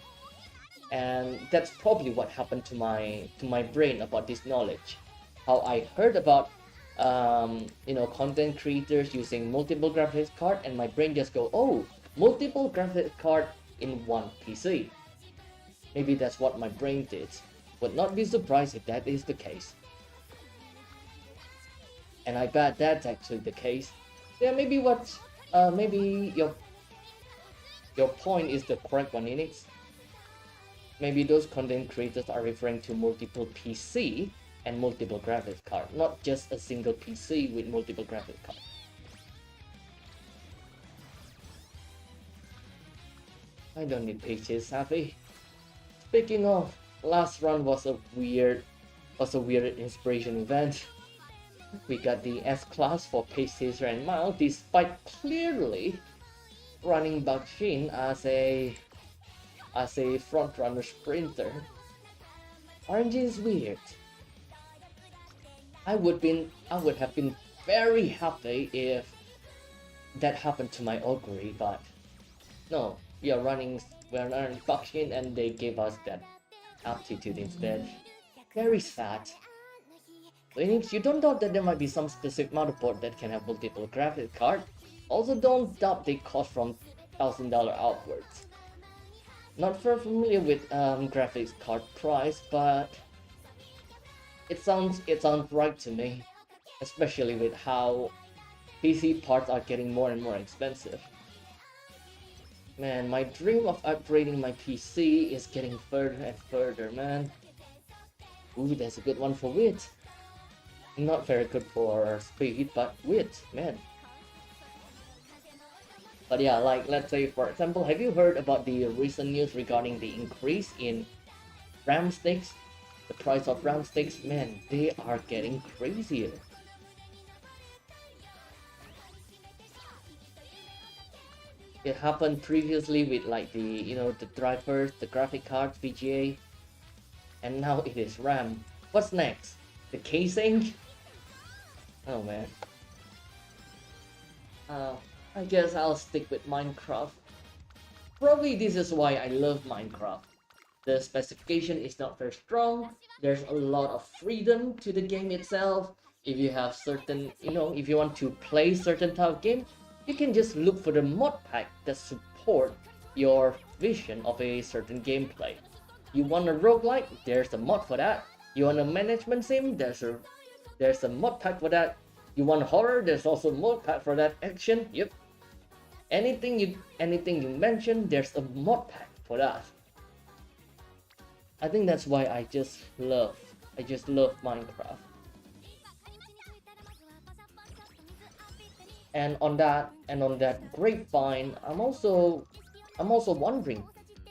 And that's probably what happened to my brain about this knowledge. How I heard about content creators using multiple graphics card, and my brain just go, oh, multiple graphics card in one PC. Maybe that's what my brain did. Would not be surprised if that is the case. And I bet that's actually the case. Yeah, maybe maybe your point is the correct one, Enix. Maybe those content creators are referring to multiple PC and multiple graphics card, not just a single PC with multiple graphics card. I don't need pages, Safi. Speaking of, last run was a weird inspiration event. We got the S class for paces and mile, despite clearly running Bakshin as a front-runner sprinter. RNG is weird. I would have been very happy if that happened to my augury, but no, we are running Bakshin and they gave us that aptitude instead. Very sad. Linux, you don't doubt that there might be some specific motherboard that can have multiple graphics cards. Also don't doubt they cost from $1,000 outwards. Not very familiar with graphics card price, but it sounds right to me, especially with how PC parts are getting more and more expensive. Man, my dream of upgrading my PC is getting further and further, man. Ooh, that's a good one for wit. Not very good for speed, but wit, man. But yeah, like, let's say, for example, have you heard about the recent news regarding the increase in RAM sticks? The price of RAM sticks, man, they are getting crazier. It happened previously with like the drivers, the graphic cards, VGA, and now it is RAM. What's next? The casing? Oh man. I guess I'll stick with Minecraft. Probably this is why I love Minecraft. The specification is not very strong, there's a lot of freedom to the game itself. If you have certain, if you want to play certain type of game, you can just look for the mod pack that support your vision of a certain gameplay. You want a roguelike? There's a mod for that. You want a management sim? There's a mod pack for that. You want horror? There's also a mod pack for that. Action? Yep. Anything you mention, there's a mod pack for that. I think that's why I just love Minecraft. And on that grapevine, I'm also wondering,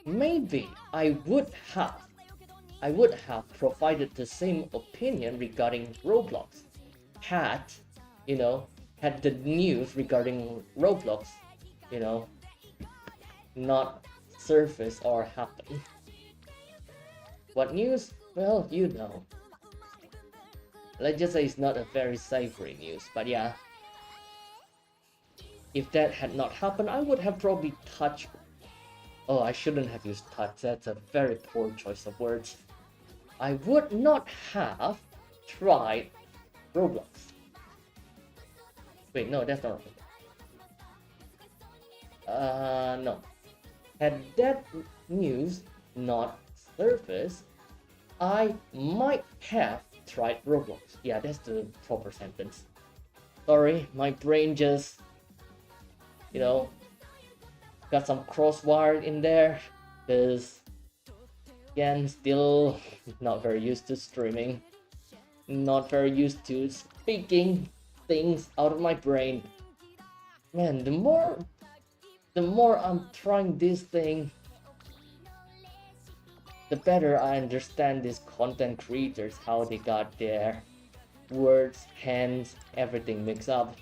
maybe I would have provided the same opinion regarding Roblox had the news regarding Roblox, not surface or happen. What news? Well, let's just say it's not a very savory news, but yeah. If that had not happened, I would have probably touched... Oh, I shouldn't have used touch, that's a very poor choice of words. I would not have tried Roblox. Wait, no, that's not right. No. Had that news not surfaced, I might have tried Roblox. Yeah, that's the proper sentence. Sorry, my brain just... got some crosswire in there, because again, still not very used to streaming, not very used to speaking things out of my brain. Man, the more I'm trying this thing, the better I understand these content creators, how they got their words, hands, everything mixed up.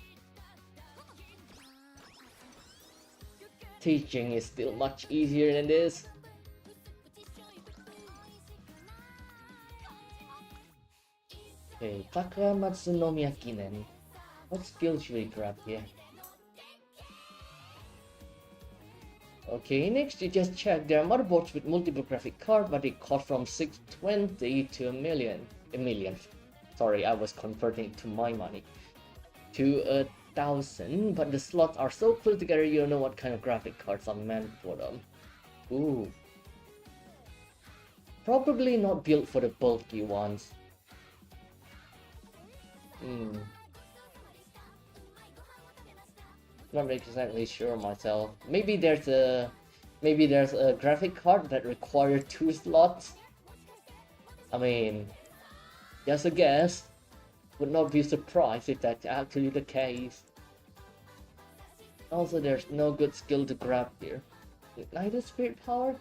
Teaching is still much easier than this. Okay, Takamatsu no Miyakinen. What skills should we grab here? Okay, next you just check. There are motherboards with multiple graphic card, but they cost from 620 to a million. A million. Sorry, I was converting to my money. To 1,000, but the slots are so close together you don't know what kind of graphic cards are meant for them. Ooh. Probably not built for the bulky ones. Not exactly sure myself. Maybe there's a graphic card that requires 2 slots. I mean, just a guess. Would not be surprised if that's actually the case. Also, there's no good skill to grab here. Ignited Spirit Power?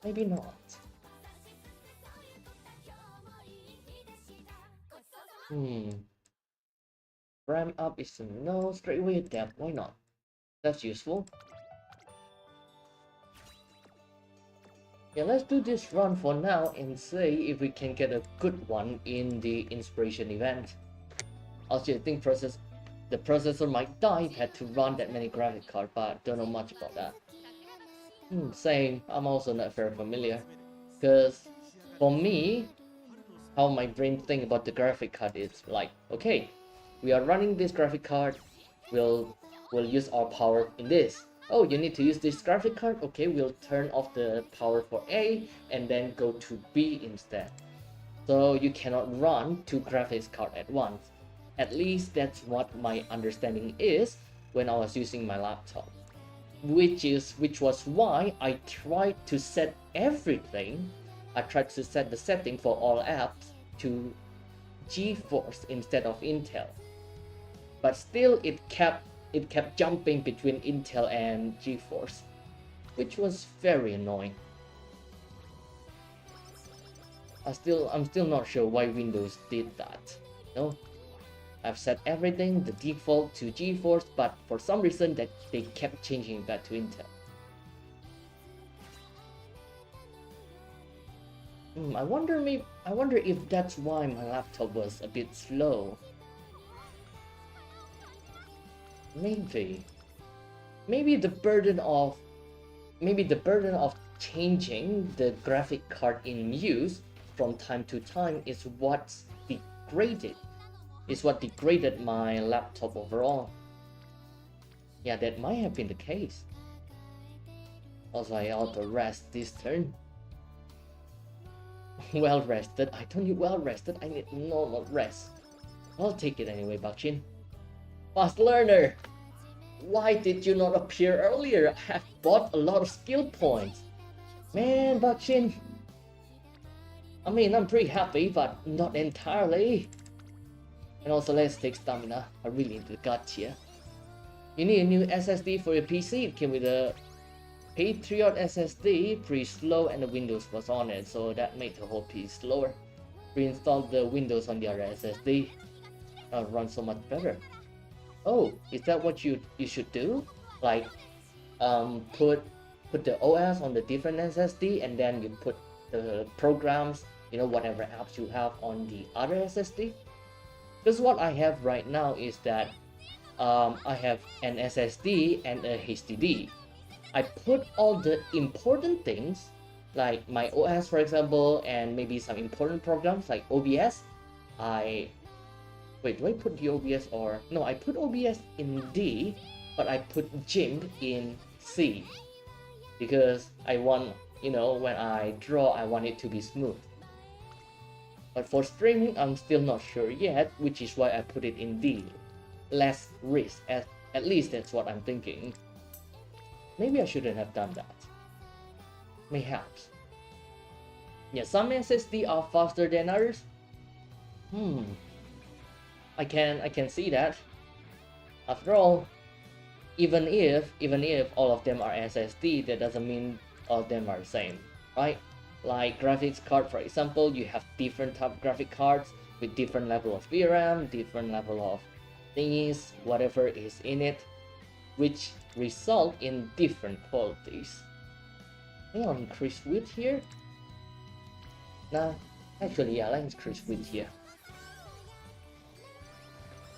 Maybe not. Ram up is a no, straight away adapt, why not? That's useful. Yeah, let's do this run for now and see if we can get a good one in the inspiration event. Also, I think the processor might die if it had to run that many graphic cards, but don't know much about that. Same, I'm also not very familiar. Because for me, how my brain think about the graphic card is like, okay, we are running this graphic card, we'll use our power in this. Oh, you need to use this graphic card? Okay, we'll turn off the power for A and then go to B instead. So you cannot run 2 graphics cards at once. At least that's what my understanding is when I was using my laptop. Which was why I tried to set everything. I tried to set the setting for all apps to GeForce instead of Intel. But still it kept jumping between Intel and GeForce, which was very annoying. I'm still not sure why Windows did that. No, I've set everything the default to GeForce, but for some reason that they kept changing back to Intel. I wonder if that's why my laptop was a bit slow. Maybe the burden of changing the graphic card in use from time to time is what degraded my laptop overall. Yeah, that might have been the case. Also, I auto rest this turn. Well rested. I don't need well rested. I need normal rest. I'll take it anyway, Bakshin. Fast learner! Why did you not appear earlier? I have bought a lot of skill points. Man, Bakshin. I mean, I'm pretty happy, but not entirely. And also, let's take stamina. I really need the gut here. You need a new SSD for your PC. It came with a Patriot SSD, pretty slow, and the Windows was on it, so that made the whole piece slower. Reinstalled the Windows on the other SSD. It'll run so much better. Oh, is that what you should do? Like, put the OS on the different SSD, and then you put the programs, whatever apps you have on the other SSD. Because what I have right now is that I have an SSD and a HDD. I put all the important things, like my OS for example, and maybe some important programs like OBS. Wait, do I put the OBS or... No, I put OBS in D, but I put GIMP in C. Because I want, when I draw, I want it to be smooth. But for streaming, I'm still not sure yet, which is why I put it in D. Less risk, at least that's what I'm thinking. Maybe I shouldn't have done that. Mayhaps. Yeah, some SSD are faster than others. I can see that. After all, even if all of them are SSD, that doesn't mean all of them are the same, right? Like graphics card, for example, you have different type of graphic cards with different level of VRAM, different level of thingies, whatever is in it, which result in different qualities. Can I increase width here? Nah, actually, yeah, let's increase width here.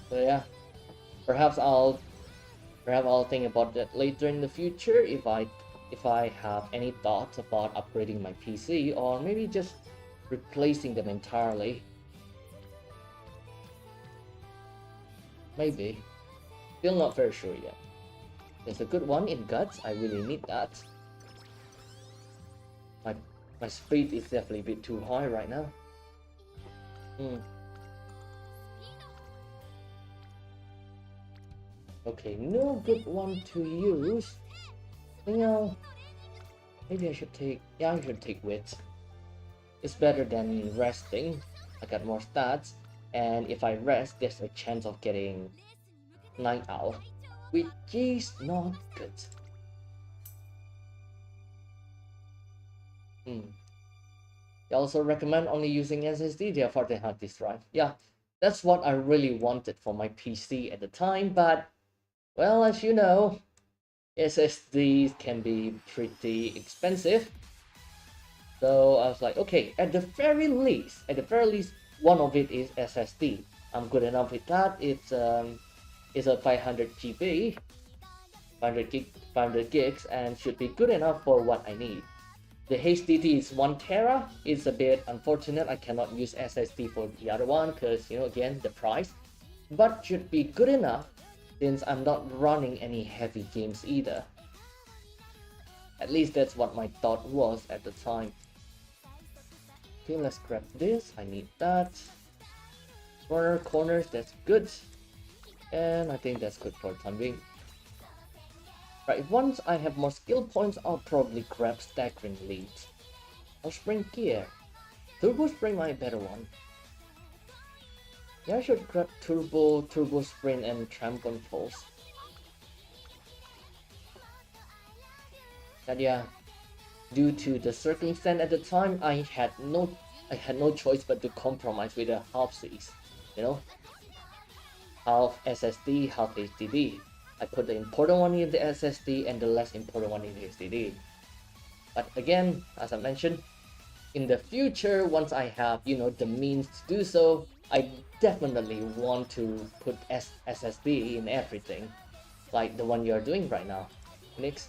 So yeah, perhaps I'll think about that later in the future if I have any thoughts about upgrading my PC or maybe just replacing them entirely. Maybe. Still not very sure yet. There's a good one in guts. I really need that. My my speed is definitely a bit too high right now. Okay, no good one to use. You know, maybe I should take, yeah, I should take wit. It's better than resting. I got more stats, and if I rest, there's a chance of getting night owl, which is not good. They also recommend only using SSD there for the hard disk drive. Yeah, that's what I really wanted for my PC at the time, but well, as you know, SSDs can be pretty expensive. So I was like, okay, at the very least, one of it is SSD. I'm good enough with that. It's a 500 GB, 500 gigs, and should be good enough for what I need. The HDD is 1 tera. It's a bit unfortunate I cannot use SSD for the other one because, you know, again, the price. But should be good enough since I'm not running any heavy games either. At least that's what my thought was at the time. Okay, let's grab this. I need that. Corners, that's good. And I think that's good for the time being. Right, once I have more skill points, I'll probably grab staggering leads. Or spring gear. Turbo spring might be a better one. Yeah, I should grab turbo sprint and tram controls. But yeah, due to the circumstance at the time, I had no choice but to compromise with a half Cs. You know, half SSD, half HDD. I put the important one in the SSD and the less important one in the HDD. But again, as I mentioned, in the future, once I have, you know, the means to do so, I definitely want to put SSD in everything, like the one you're doing right now. Next.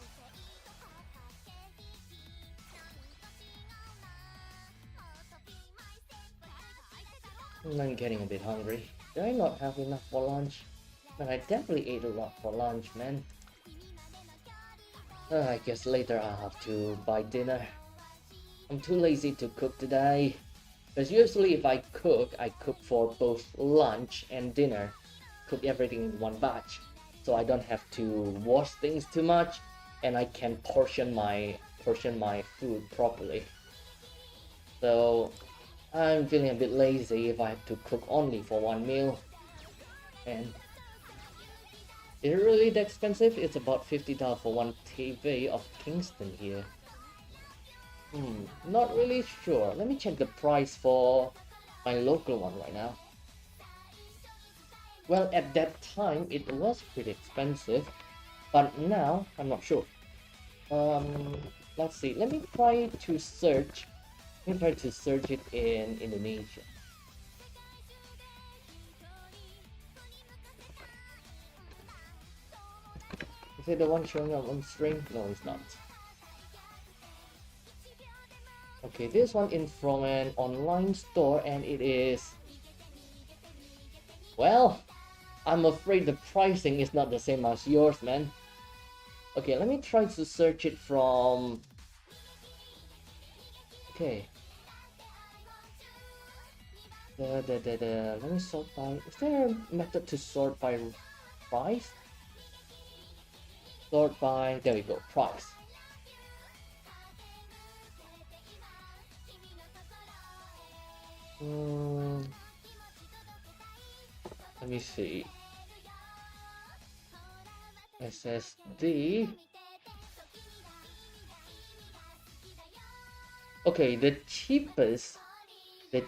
I'm getting a bit hungry. Did I not have enough for lunch? But I definitely ate a lot for lunch, man. I guess later I'll have to buy dinner. I'm too lazy to cook today. Because usually if I cook for both lunch and dinner. Cook everything in one batch. So I don't have to wash things too much. And I can portion my food properly. So I'm feeling a bit lazy if I have to cook only for one meal. And is it really that expensive? It's about $50 for one TV of Kingston here. Not really sure. Let me check the price for my local one right now. Well, at that time, it was pretty expensive. But now, I'm not sure. Let's see. Let me try to search. Let me try to search it in Indonesia. Is it the one showing up on stream? No, it's not. Okay, this one is from an online store and it is... Well, I'm afraid the pricing is not the same as yours, man. Okay, let me try to search it from... Okay. Let me sort by... Is there a method to sort by price? Sort by... There we go, price. Let me see. SSD. Okay, the cheapest that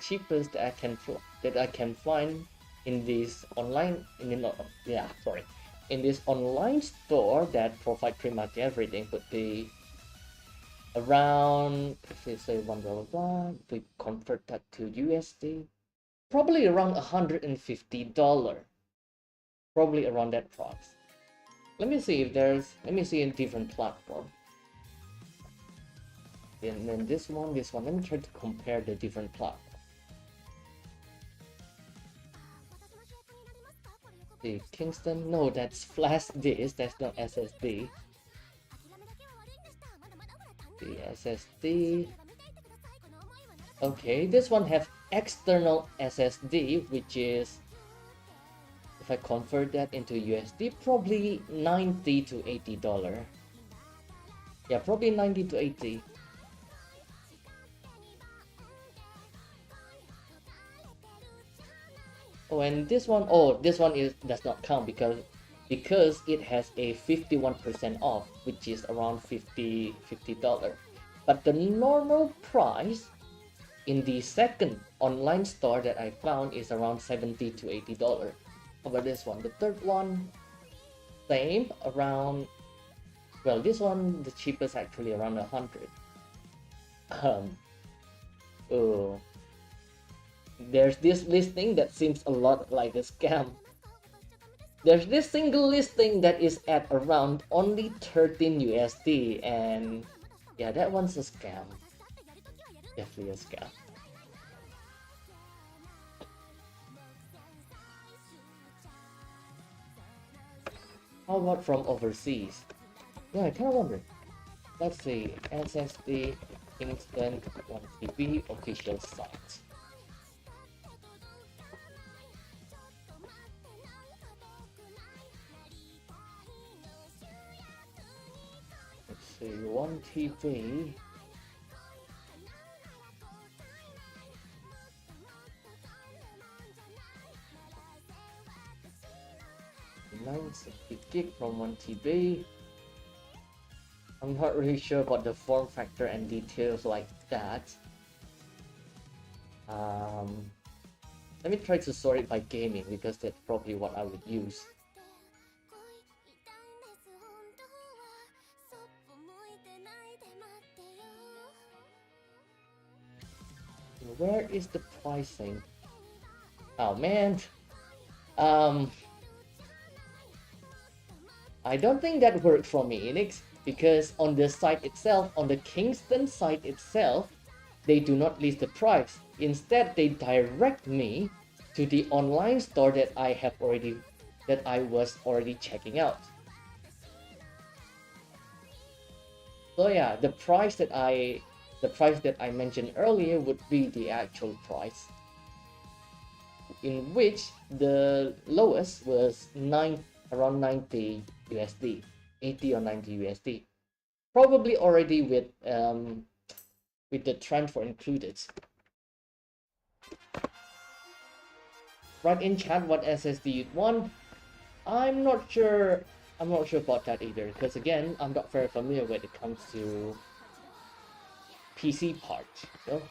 I can find in this online in this online store that provide pretty much everything would be around, if we say $1, we convert that to USD, probably around $150. Probably around that price. Let me see if there's, let me see a different platform. And then this one, let me try to compare the different platforms. The Kingston, no, that's flash disk, that's not SSD. The SSD. Okay, this one have external SSD, which is, if I convert that into USD, probably $90 to $80. Yeah, probably 90 to 80. Oh, and this one, oh, this one is does not count because it has a 51% off, which is around $50. But the normal price in the second online store that I found is around $70 to $80. How about this one? The third one, same, around, well, this one, the cheapest actually around 100. Oh, there's this listing that seems a lot like a scam. There's this single listing that is at around only 13 USD, and yeah, that one's a scam. Definitely a scam. How about from overseas? Yeah, I kind of wonder. Let's see, SSD Instant 1TB official site. Let's see, 1TB. $960 from 1TB. I'm not really sure about the form factor and details like that. Let me try to sort it by gaming because that's probably what I would use. Where is the pricing? Oh man. I don't think that worked for me, Enix, because on the site itself, on the Kingston site itself, they do not list the price. Instead, they direct me to the online store that I was already checking out. So yeah, the price that I mentioned earlier would be the actual price, in which the lowest was around 90 USD, 80 or 90 USD, probably already with the transfer included. Write in chat what SSD you'd want. I'm not sure about that either, because again, I'm not very familiar when it comes to PC parts. So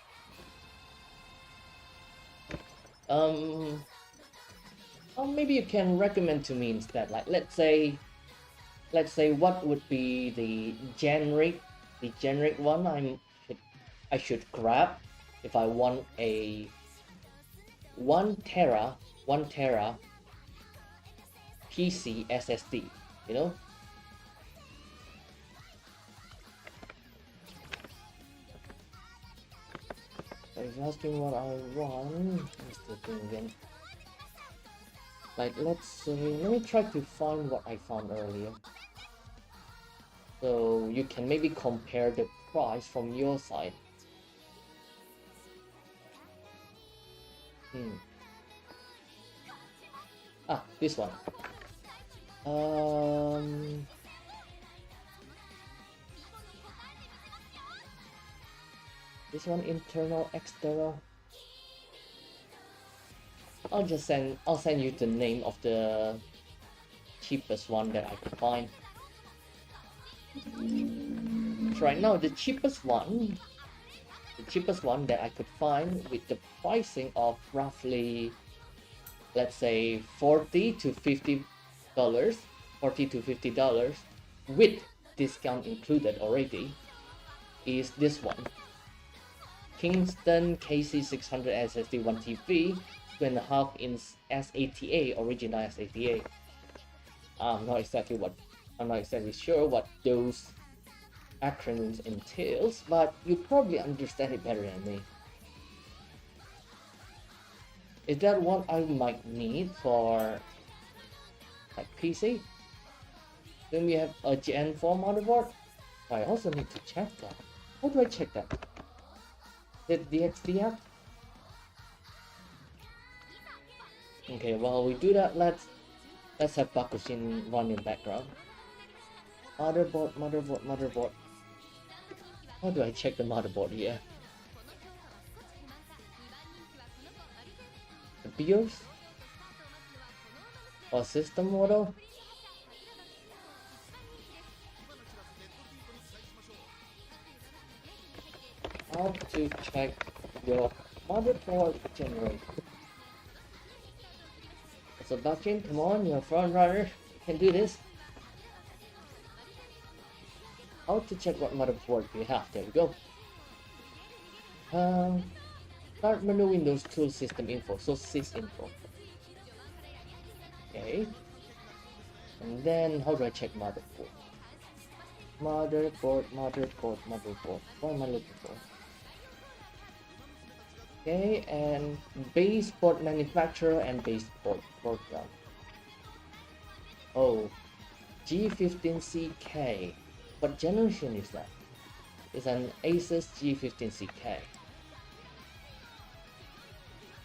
maybe you can recommend to me instead, like let's say what would be the generic one I should grab if I want a 1 tera PC SSD, you know? So he's asking what I want. Like, let's say, let me try to find what I found earlier. So you can maybe compare the price from your side. This one. This one, internal, external. I'll send you the name of the cheapest one that I could find. Right now, the cheapest one that I could find with the pricing of roughly, let's say $40 to $50, with discount included already, is this one. Kingston KC600 SSD 1TB, 2.5 inch SATA, original SATA. I'm not exactly sure what those acronyms entails, but you probably understand it better than me. Is that what I might need for like PC? Then we have a Gen 4 motherboard. I also need to check that. How do I check that? Did the XDF? Okay, while we do that, let's have Bakushin run in background. Motherboard. How do I check the motherboard here? The BIOS? Or system model? How to check your motherboard generation? So Bakushin, come on, you're a front runner. You can do this. How to check what motherboard we have? There we go. Start menu Windows tool system info. So sys info. Okay. And then how do I check motherboard? Motherboard. What am I looking for? Okay, and base board manufacturer and base board program. Oh, G15CK. What generation is that? It's an Asus G15CK.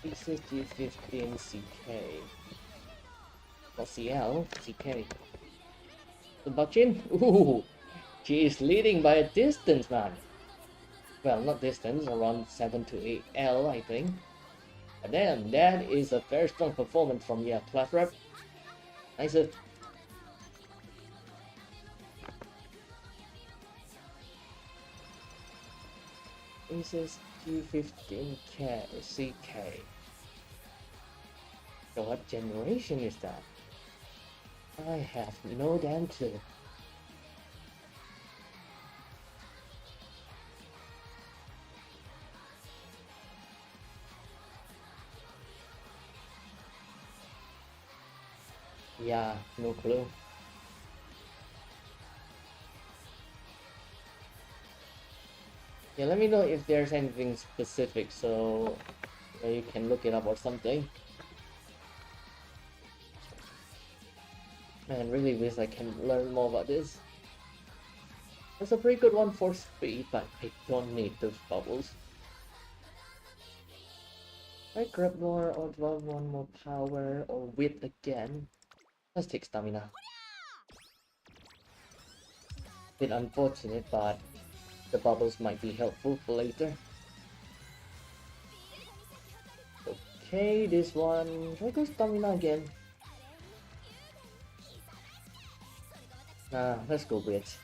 Asus G15CK. Not CL, CK. The Bakushin? Ooh, she is leading by a distance, man. Well, not distance, around 7 to 8 L, I think. But damn, that is a very strong performance from class rep. Nice. Asus G15K CK. So what generation is that? I have no damn clue. Yeah, no clue. Yeah, let me know if there's anything specific so you can look it up or something. Man, really wish I can learn more about this. It's a pretty good one for speed, but I don't need those bubbles. I grab more or draw one more power or width again. Let's take stamina. Bit unfortunate, but the bubbles might be helpful for later. Okay, this one. Should I go stamina again? Let's go width.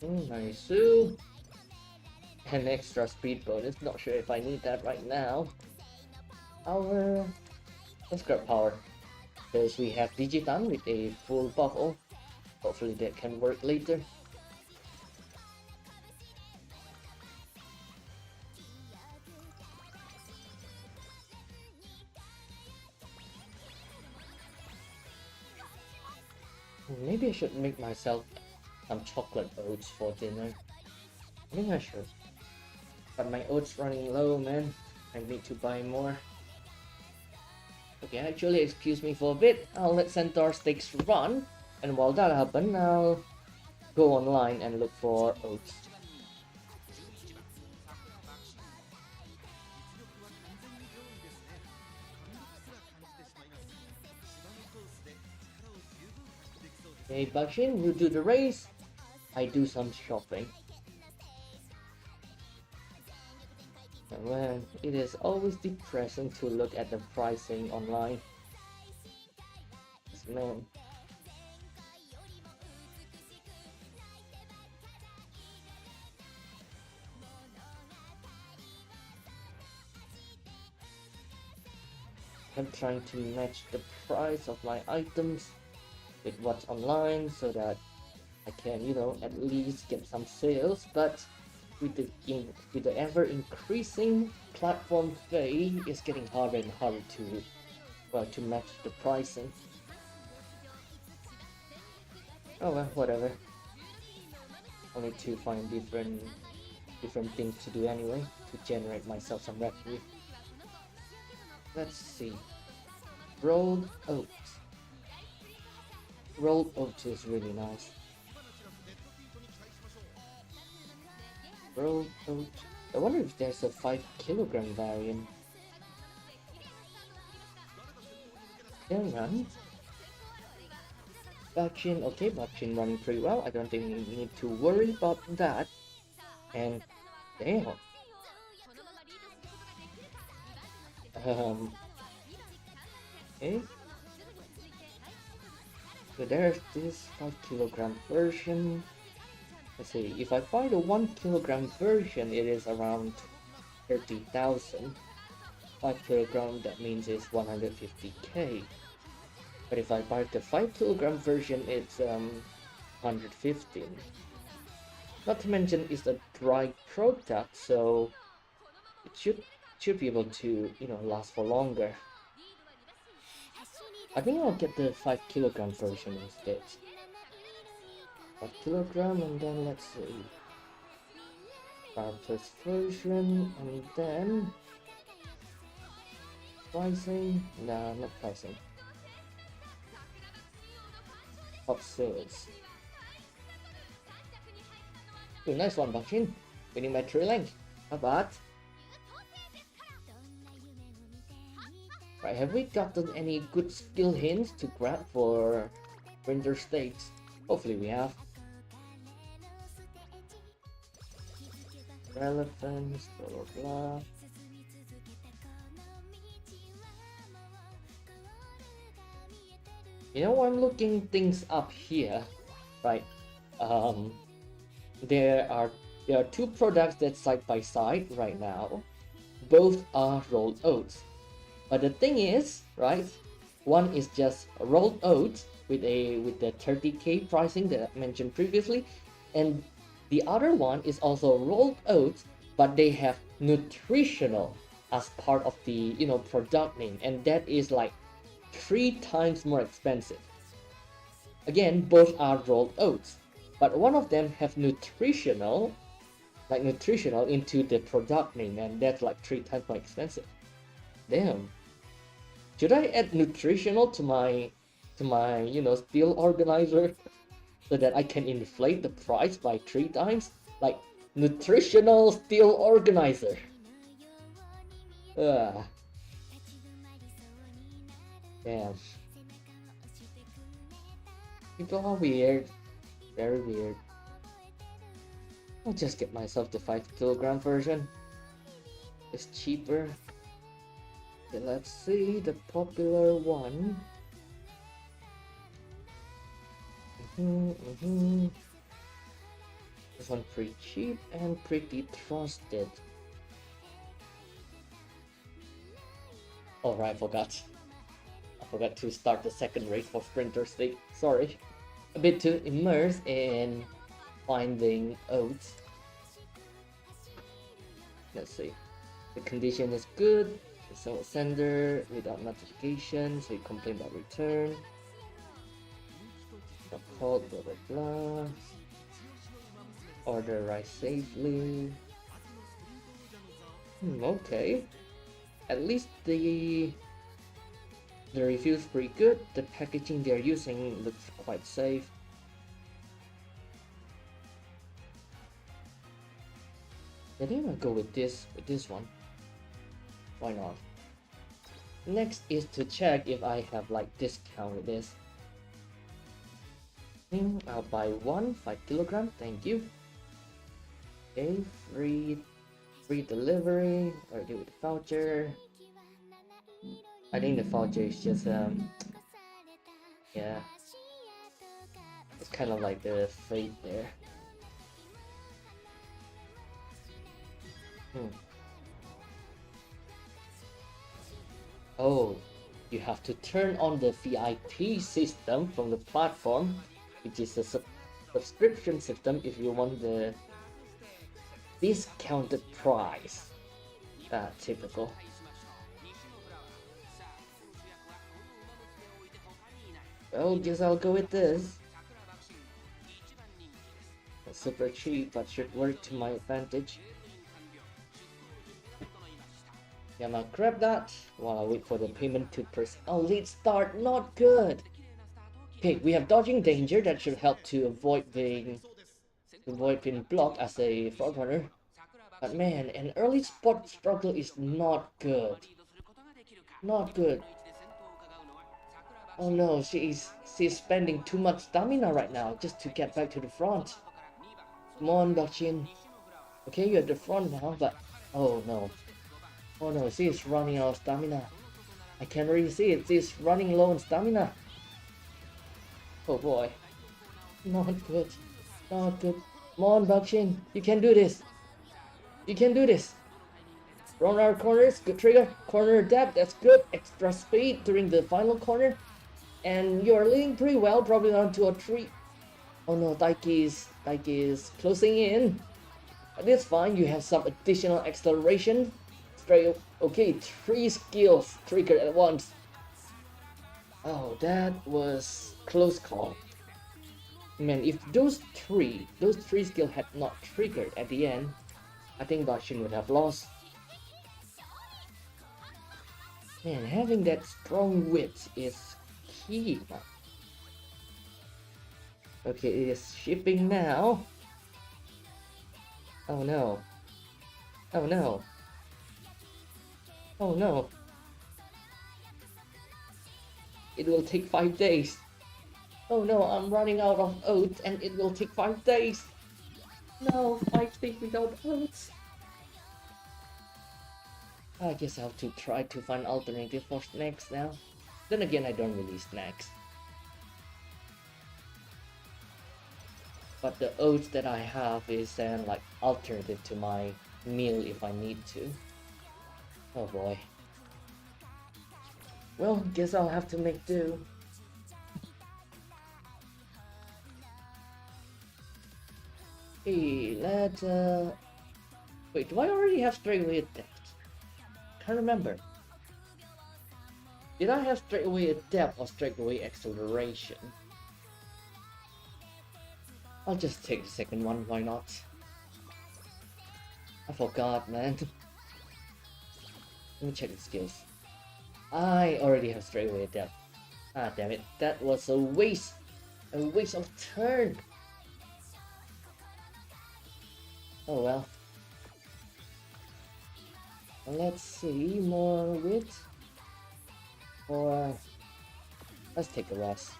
Nice. An extra speed bonus. Not sure if I need that right now. Power. Let's grab power. Because we have Digitan with a full bubble. Hopefully that can work later. Maybe I should make myself some chocolate oats for dinner. I think I should. But my oats running low, man. I need to buy more. Okay, actually, excuse me for a bit. I'll let Centaur Stakes run. And while that happens, I'll go online and look for oats. Okay, Bakushin, you do the race. I do some shopping. And man, it is always depressing to look at the pricing online. Man. I'm trying to match the price of my items with what's online so that I can, at least get some sales, but with the ever increasing platform fee, it's getting harder and harder to to match the pricing. Oh well, whatever. I need to find different things to do anyway to generate myself some revenue. Let's see. Rolled oats. Rolled oats is really nice. Rolled oats. I wonder if there's a 5 kg variant. Can run. Bakshin, okay, Bakshin running pretty well. I don't think we need to worry about that. And damn. Okay. So there's this 5 kg version. Let's see, if I buy the 1 kg version, it is around 30,000. 5 kg, that means it's 150k. But if I buy the 5 kg version, it's 115. Not to mention it's a dry product, so it should be able to, you know, last for longer. I think I'll get the 5 kg version instead. 5 kg, and then let's see, Plus version, and then pricing. Nah, not pricing. Top sales. Oh, nice one, Bakshin. Winning by 3 length. How about? Right, have we gotten any good skill hints to grab for winter stakes? Hopefully we have. Relevance, blah blah blah. You know, I'm looking things up here, right? There are 2 products that's side by side right now. Both are rolled oats, but the thing is, right? One is just rolled oats with the 30k pricing that I mentioned previously, and the other one is also rolled oats, but they have nutritional as part of the, you know, product name, and that is like 3 times more expensive. Again, both are rolled oats, but one of them have nutritional into the product name, and that's like 3 times more expensive. Damn. Should I add nutritional to my you know, steel organizer so that I can inflate the price by 3 times? Like, nutritional steel organizer. Damn. People are weird. Very weird. I'll just get myself the 5 kg version. It's cheaper. Okay, let's see the popular one. This one pretty cheap and pretty trusted. Oh right, I forgot to start the second race for Sprinter State. Sorry. A bit too immersed in finding oats. Let's see. The condition is good. So sender without notification, so you complain about return. Not called, blah blah blah. Order rice safely. Okay. At least the review's pretty good. The packaging they're using looks quite safe. I think I'll go with this one. Why not? Next is to check if I have like discount with this. I'll buy 5 kg, thank you. Okay, free delivery, or do with the voucher. I think the voucher is just yeah, it's kind of like the fate there. Oh, you have to turn on the VIP system from the platform, which is a subscription system if you want the discounted price. Typical. Well, guess I'll go with this. Super cheap, but should work to my advantage. Yeah, I'm gonna grab that while I wait for the payment to proceed. Oh, lead start, not good. Okay, we have dodging danger that should help to avoid being blocked as a front runner. But man, an early spot struggle is not good. Not good. Oh no, she's spending too much stamina right now just to get back to the front. Come on, Bachin. Okay, you're at the front now, but oh no. Oh no, she is running out of stamina. I can really see it. She's running low on stamina. Oh boy. Not good. Not good. Come on, Bachin. You can do this. You can do this. Run our corners. Good trigger. Corner depth. That's good. Extra speed during the final corner. And you're leading pretty well. Probably on 2 or 3. Oh no, Daiki is closing in. But it's fine. You have some additional acceleration. Straight. Okay, 3 skills triggered at once. Oh, that was close call. Man, if those three skills had not triggered at the end, I think Bashin would have lost. Man, having that strong wit is key now. Okay, it is shipping now. Oh no. Oh no. Oh no. It will take 5 days. Oh no, I'm running out of oats and it will take 5 days. No, 5 days without oats. I guess I'll have to try to find alternative for snacks now. Then again, I don't really snacks. But the oats that I have is then like alternative to my meal if I need to. Oh boy. Well, guess I'll have to make do. Hey, let's wait, do I already have straightaway adept? Can't remember. Did I have straightaway adept or straightaway acceleration? I'll just take the second one, why not? I forgot, man. Let me check the skills. I already have straightaway adept. Ah, damn it. That was a waste. A waste of turn. Oh well. Let's see, more wit. Or let's take a rest.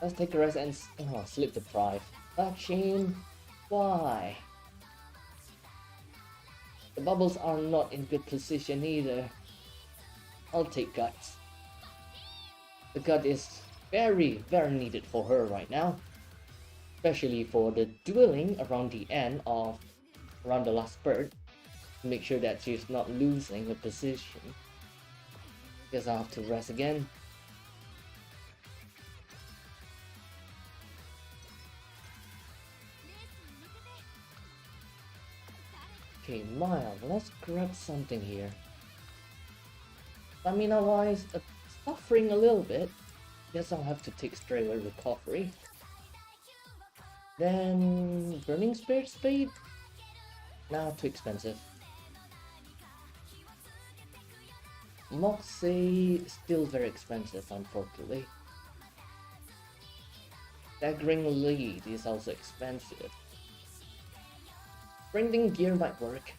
Let's take a rest and sleep deprived. Action. Why? The bubbles are not in good position either. I'll take guts. The gut is very, very needed for her right now. Especially for the dueling around the end of around the last spurt. To make sure that she's not losing her position. Guess I'll have to rest again. Okay, Mile, let's grab something here. Stamina wise, suffering a little bit. Guess I'll have to take straightaway recovery. Then Burning Spirit Speed? Nah, too expensive. Moxie, still very expensive, unfortunately. Staggering Lead is also expensive. Sprinting Gear might work.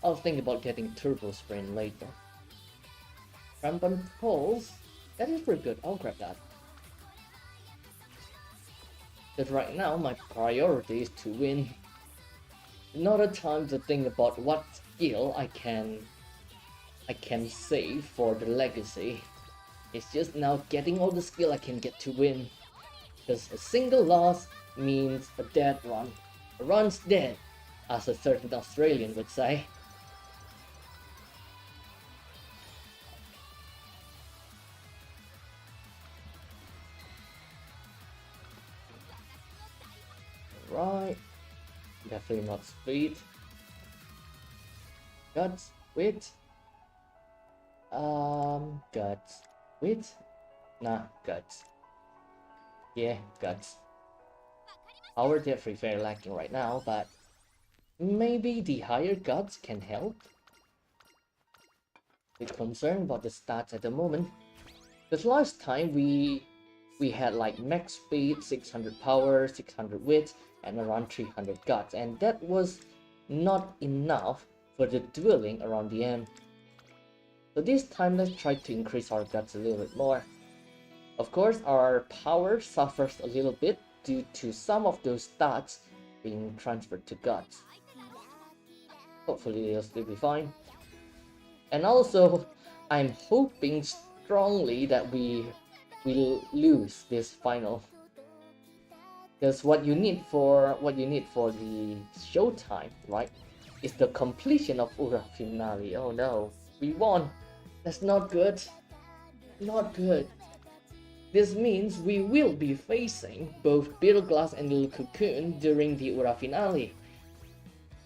I'll think about getting Turbo Sprint later. Rampant Pulse, that is pretty good, I'll grab that. But right now, my priority is to win. Not a time to think about what skill I can save for the legacy. It's just now getting all the skill I can get to win. Because a single loss means a dead run. A run's dead, as a certain Australian would say. Right. Definitely not speed. Guts, wit. Guts, wit. Nah, guts. Yeah, guts. Power definitely very lacking right now, but maybe the higher guts can help. Bit concerned about the stats at the moment. Because last time we had like max speed, 600 power, 600 wit, and around 300 guts, and that was not enough for the dwelling around the end. So this time let's try to increase our guts a little bit more. Of course, our power suffers a little bit due to some of those stats being transferred to guts. Hopefully they'll still be fine. And also, I'm hoping strongly that we will lose this final. Because what you need for the showtime, right, is the completion of Ura Finale. Oh no, we won. That's not good. Not good. This means we will be facing both Beetleglass and Little Cocoon during the Ura Finale.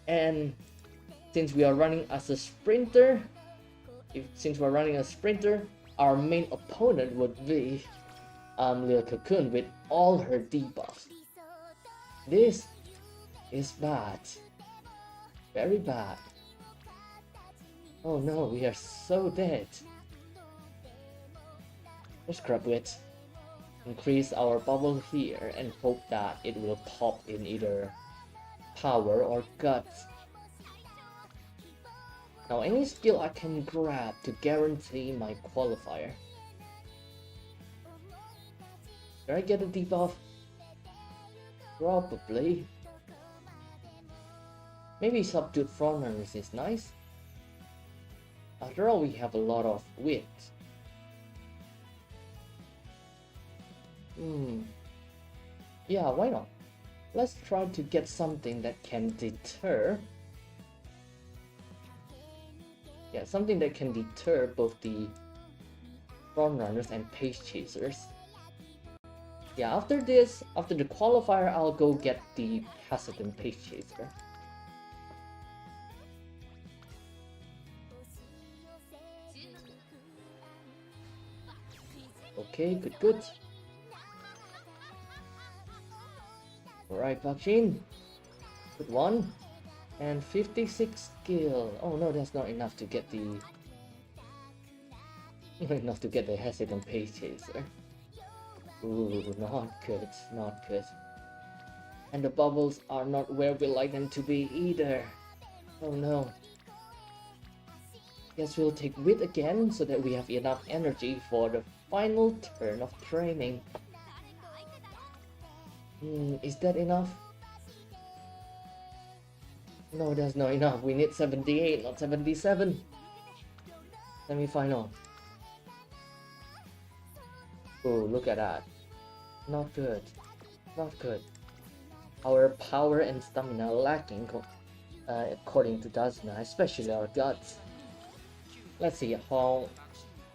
And since we are running as a sprinter, our main opponent would be Little Cocoon with all her debuffs. This is bad. Very bad. Oh no, we are so dead. Let's grab it. Increase our bubble here and hope that it will pop in either power or guts. Now any skill I can grab to guarantee my qualifier. Did I get a debuff? Probably. Maybe Subdued Frontrunners is nice. After all, we have a lot of wit. Yeah, why not? Let's try to get something that can deter. Yeah, something that can deter both the Frontrunners and Pace Chasers. Yeah, after this, after the qualifier, I'll go get the hesitant Pace Chaser. Okay, good. Alright, Bakshin. Good one. And 56 skill. Oh no, that's not enough to get the... enough to get the hesitant Pace Chaser. Ooh, not good, not good. And the bubbles are not where we like them to be either. Oh no. Guess we'll take wit again so that we have enough energy for the final turn of training. Is that enough? No, that's not enough. We need 78, not 77. Semi-final. Oh, look at that. Not good. Not good. Our power and stamina lacking according to Dazna, especially our guts. Let's see how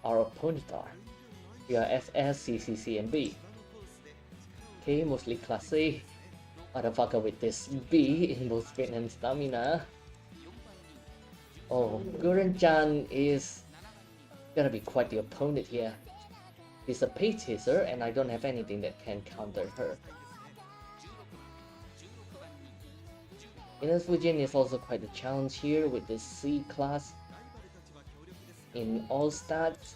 our opponents are. We are SS, CC, C, and B. Okay, mostly class C. Motherfucker with this B in both speed and stamina. Oh, Guren-chan is gonna be quite the opponent here. He's a Pace Chaser and I don't have anything that can counter her. Ines Fujin is also quite a challenge here with the C class in all stats.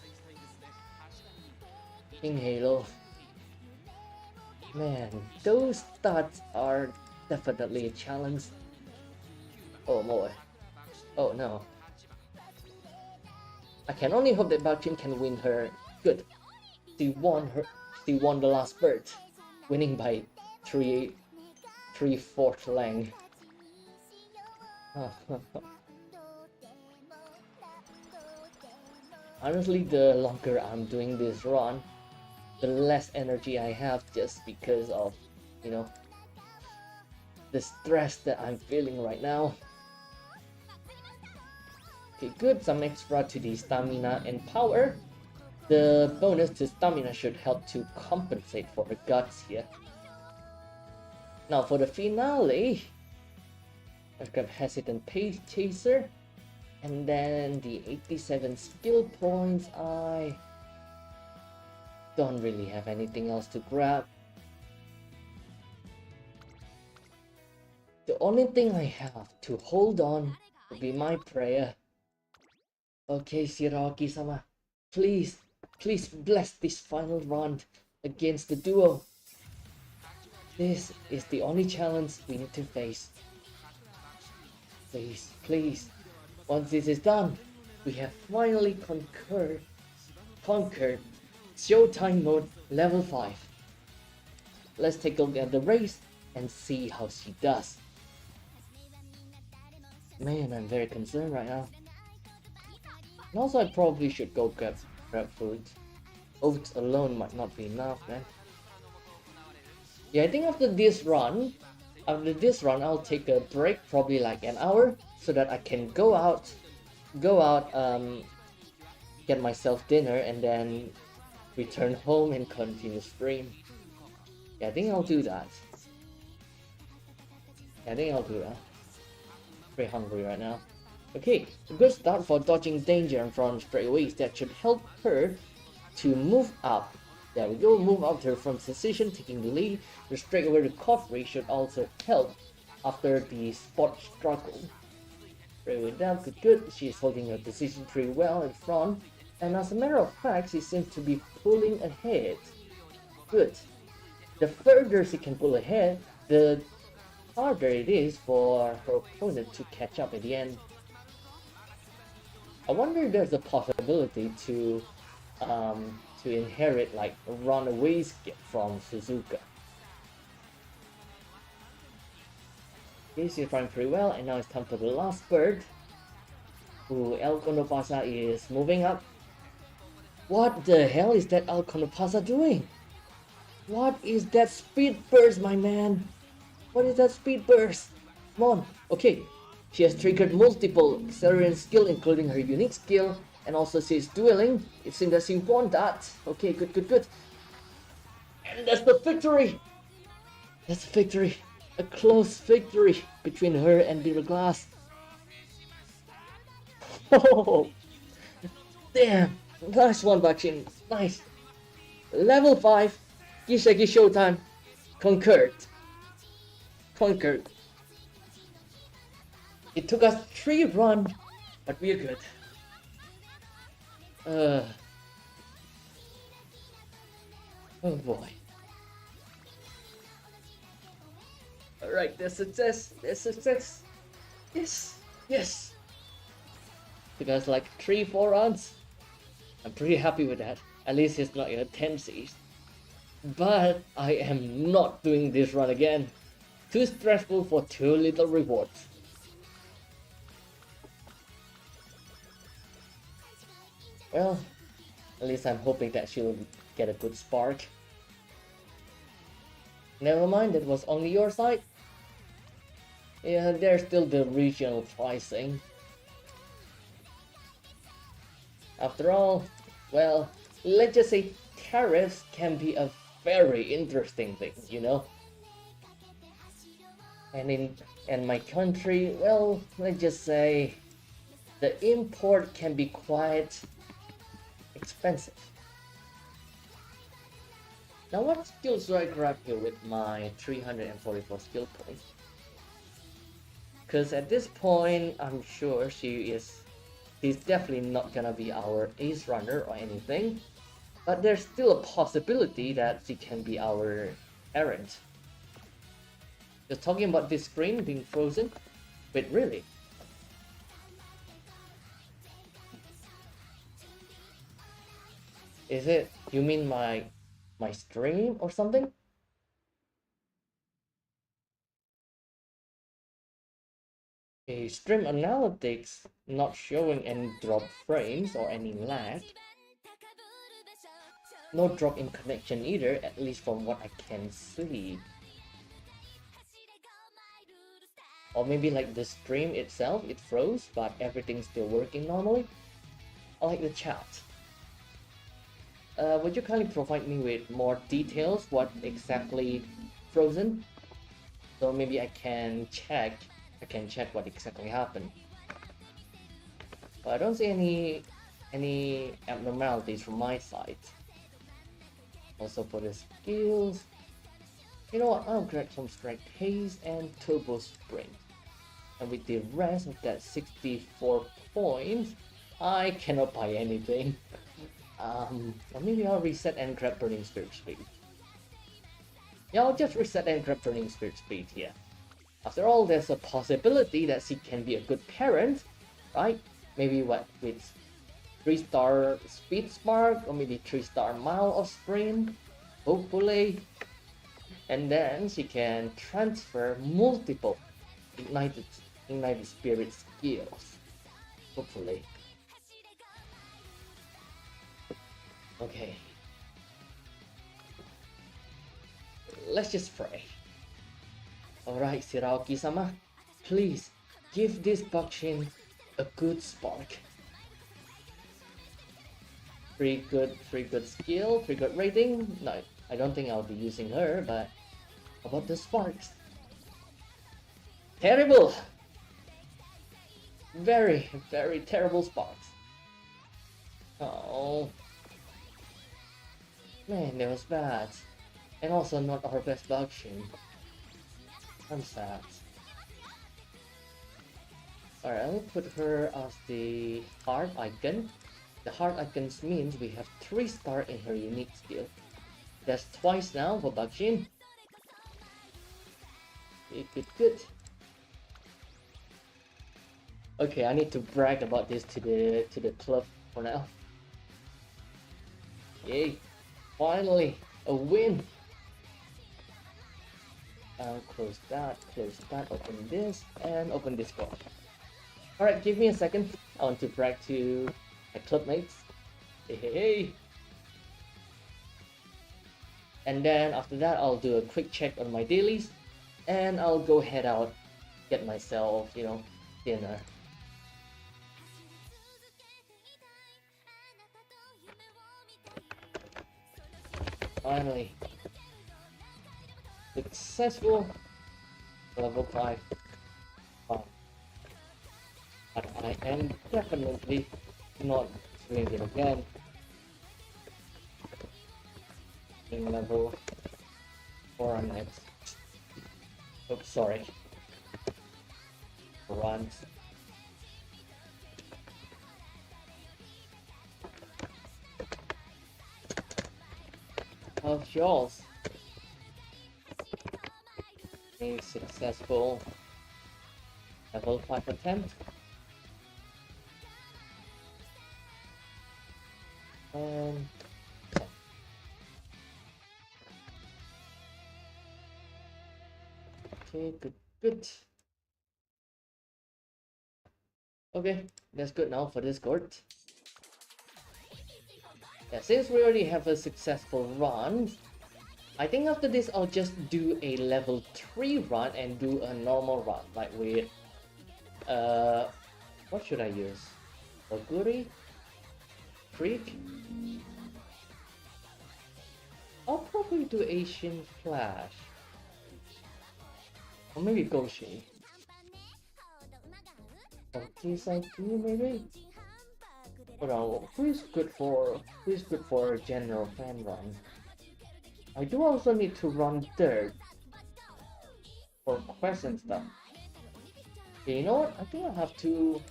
King Halo. Man, those stats are definitely a challenge. Oh boy. Oh no. I can only hope that Bakshin can win her. Good. She won the last bird, winning by 3/4 length. Honestly, the longer I'm doing this run, the less energy I have just because of, you know, the stress that I'm feeling right now. Okay, good, some extra to the stamina and power. The bonus to stamina should help to compensate for the guts here. Now for the finale, Let's grab Hesitant Page Chaser. And then the 87 skill points. I don't really have anything else to grab. The only thing I have to hold on will be my prayer. Okay, Shiraki-sama, please bless this final round against the duo. This is the only challenge we need to face. Please. Once this is done, we have finally conquered Showtime mode level 5. Let's take a look at the race and see how she does. Man, I'm very concerned right now. And also, I probably should go grab food. Oats alone might not be enough, man. Yeah, I think after this run, I'll take a break, probably like an hour, so that I can go out, get myself dinner, and then return home and continue stream. Yeah, I think I'll do that. Pretty hungry right now. Okay, a good start for dodging danger in front straight away. That should help her to move up. There we go, move up to her from position, taking the lead. The straightaway recovery should also help after the spot struggle. Straightaway down, good. She's holding her position pretty well in front. And as a matter of fact, she seems to be pulling ahead. Good. The further she can pull ahead, the harder it is for her opponent to catch up at the end. I wonder if there's a possibility to inherit like a runaway skill from Suzuka. Okay, she's running pretty well, and now it's time for the last bird. Ooh, El Konopasa is moving up. What the hell is that El Konopasa doing? What is that speed burst, my man? What is that speed burst? Come on. Okay, she has triggered multiple accelerating skill, including her unique skill, and also she's dueling. It seems that she won that. Okay, good. And that's the victory! That's a victory. A close victory between her and Beer Glass. Oh, damn. Nice one, Bakshin. Nice. Level 5, Kiseki Showtime. Conquered. It took us 3 runs, but we're good. Oh boy. Alright, there's success. Yes. Took us like 3-4 rounds. I'm pretty happy with that. At least it's not in a 10 seed. But I am not doing this run again. Too stressful for too little rewards. Well, at least I'm hoping that she'll get a good spark. Never mind, it was only your side. Yeah, there's still the regional pricing. After all, well, let's just say tariffs can be a very interesting thing, you know? And in my country, well, let's just say the import can be quite expensive. Now what skills do I grab here with my 344 skill points? Because at this point, I'm sure she's definitely not gonna be our ace runner or anything, but there's still a possibility that she can be our errant. Just talking about this screen being frozen? Wait, really? Is it, you mean my stream or something? Okay, stream analytics not showing any drop frames or any lag. No drop in connection either, at least from what I can see. Or maybe like the stream itself, it froze, but everything's still working normally. I like the chat. Would you kindly provide me with more details, what exactly frozen? So maybe I can check I can check what exactly happened. But I don't see any abnormalities from my side. Also for the skills, you know what, I'll grab some strength haste and turbo sprint. And with the rest of that 64 points, I cannot buy anything. Or maybe I'll reset and grab burning spirit speed. Yeah, I'll just reset and grab burning spirit speed here. After all, there's a possibility that she can be a good parent, right? Maybe what, with 3-star speed spark, or maybe 3-star mile of sprint, hopefully. And then she can transfer multiple ignited spirit skills, hopefully. Okay, let's just pray. Alright, Shiraoki-sama, please give this Bakshin a good spark. 3 good skill, 3 good rating. No, I don't think I'll be using her, but how about the sparks? Terrible! Very, very terrible sparks. Oh. Man, that was bad. And also not our best Bakshin. I'm sad. Alright, I'll put her as the heart icon. The heart icons means we have 3-star in her unique skill. That's twice now for Bakshin. Good. Okay, I need to brag about this to the club for now. Yay! Finally, a win! I'll close that, open this, and open this one. Alright, give me a second. I want to brag to my clubmates. Hey. And then after that, I'll do a quick check on my dailies, and I'll go head out, get myself, dinner. Finally. Successful level 5. But I am definitely not doing it again. In level 4 next. Oops, sorry. Runs. How's yours? A successful level 5 attempt. And okay, good. Okay, that's good now for Discord. Yeah, since we already have a successful run, I think after this I'll just do a level 3 run and do a normal run, like with what should I use? Oguri? Creek? I'll probably do Asian Flash. Or maybe Goshi. Or Kiseki maybe? Well, who is good for a general fan run? I do also need to run dirt for quests and stuff. Okay, you know what? I think I have to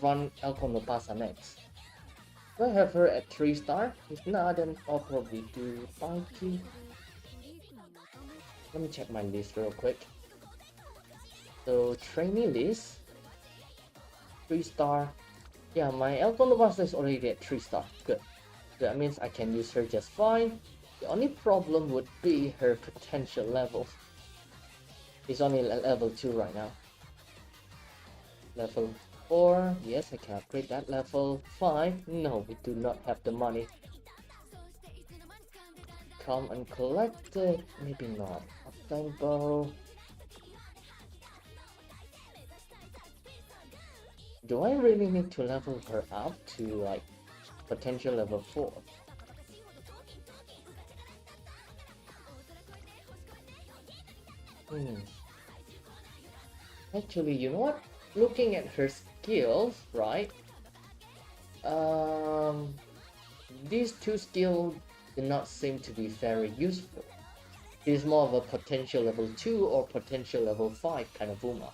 run Elko Pasa next. Do I have her at 3-star? If not, then I'll probably do 5 key. Let me check my list real quick. So trainee list, 3-star. Yeah, my Elko Pasa is already at 3-star. Good. That means I can use her just fine. The only problem would be her potential level. It's only at level 2 right now. Level 4, yes, I can upgrade that. Level 5, no, we do not have the money. Come and collect it, maybe not. Uptime bow. Do I really need to level her up to like potential level 4? Actually, you know what? Looking at her skills, right? Um, these two skills do not seem to be very useful. It is more of a potential level 2 or potential level 5 kind of Uma.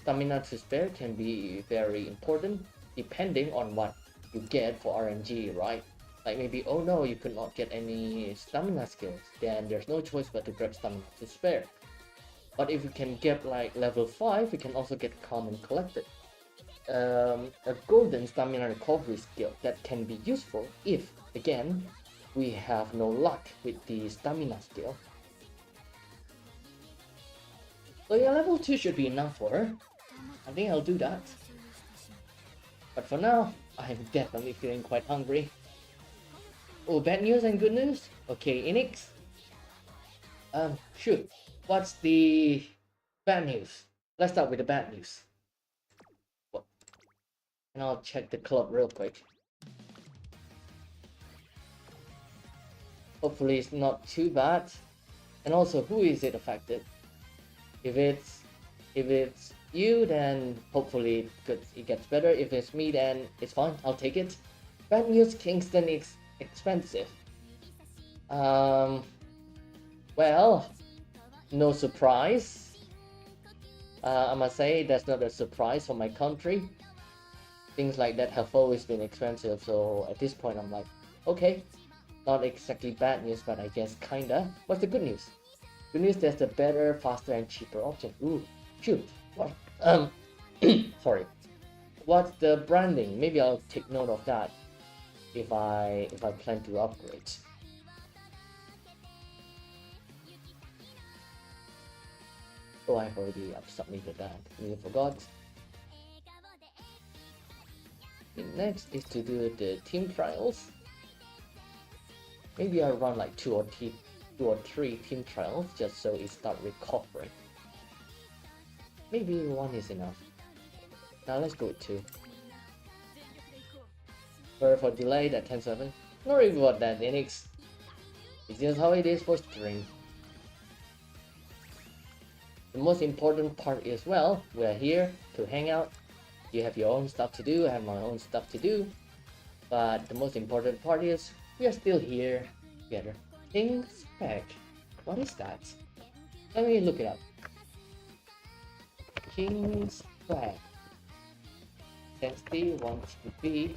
Stamina to spare can be very important depending on what you get for RNG, right? Like maybe, oh no, you could not get any stamina skills, then there's no choice but to grab stamina to spare. But if you can get like level 5, you can also get calm and collected. A golden stamina recovery skill that can be useful if, again, we have no luck with the stamina skill. So yeah, level 2 should be enough for her. I think I'll do that. But for now, I'm definitely feeling quite hungry. Oh, bad news and good news? Okay, Enix. Shoot. What's the bad news? Let's start with the bad news. And I'll check the club real quick. Hopefully it's not too bad. And also, who is it affected? If it's you, then hopefully it gets better. If it's me, then it's fine. I'll take it. Bad news: Kingston is expensive. Well, no surprise. I must say that's not a surprise for my country. Things like that have always been expensive. So at this point, I'm like, okay, not exactly bad news, but I guess kinda. What's the good news? Good news, there's a better, faster, and cheaper option. Ooh, shoot. What? Sorry. What's the branding? Maybe I'll take note of that if I plan to upgrade. Oh, I've already submitted that. I forgot. Next is to do the team trials. Maybe I'll run like 2 or 3 team trials just so it start recovering. Maybe 1 is enough. Now let's go with 2. Sorry for delay, that 10-7. Not really about that, Enix. It's just how it is for stream. The most important part is, well, we're here to hang out. You have your own stuff to do, I have my own stuff to do. But the most important part is, we are still here together. King Spec. What is that? Let me look it up. King Spec. Density wants to be.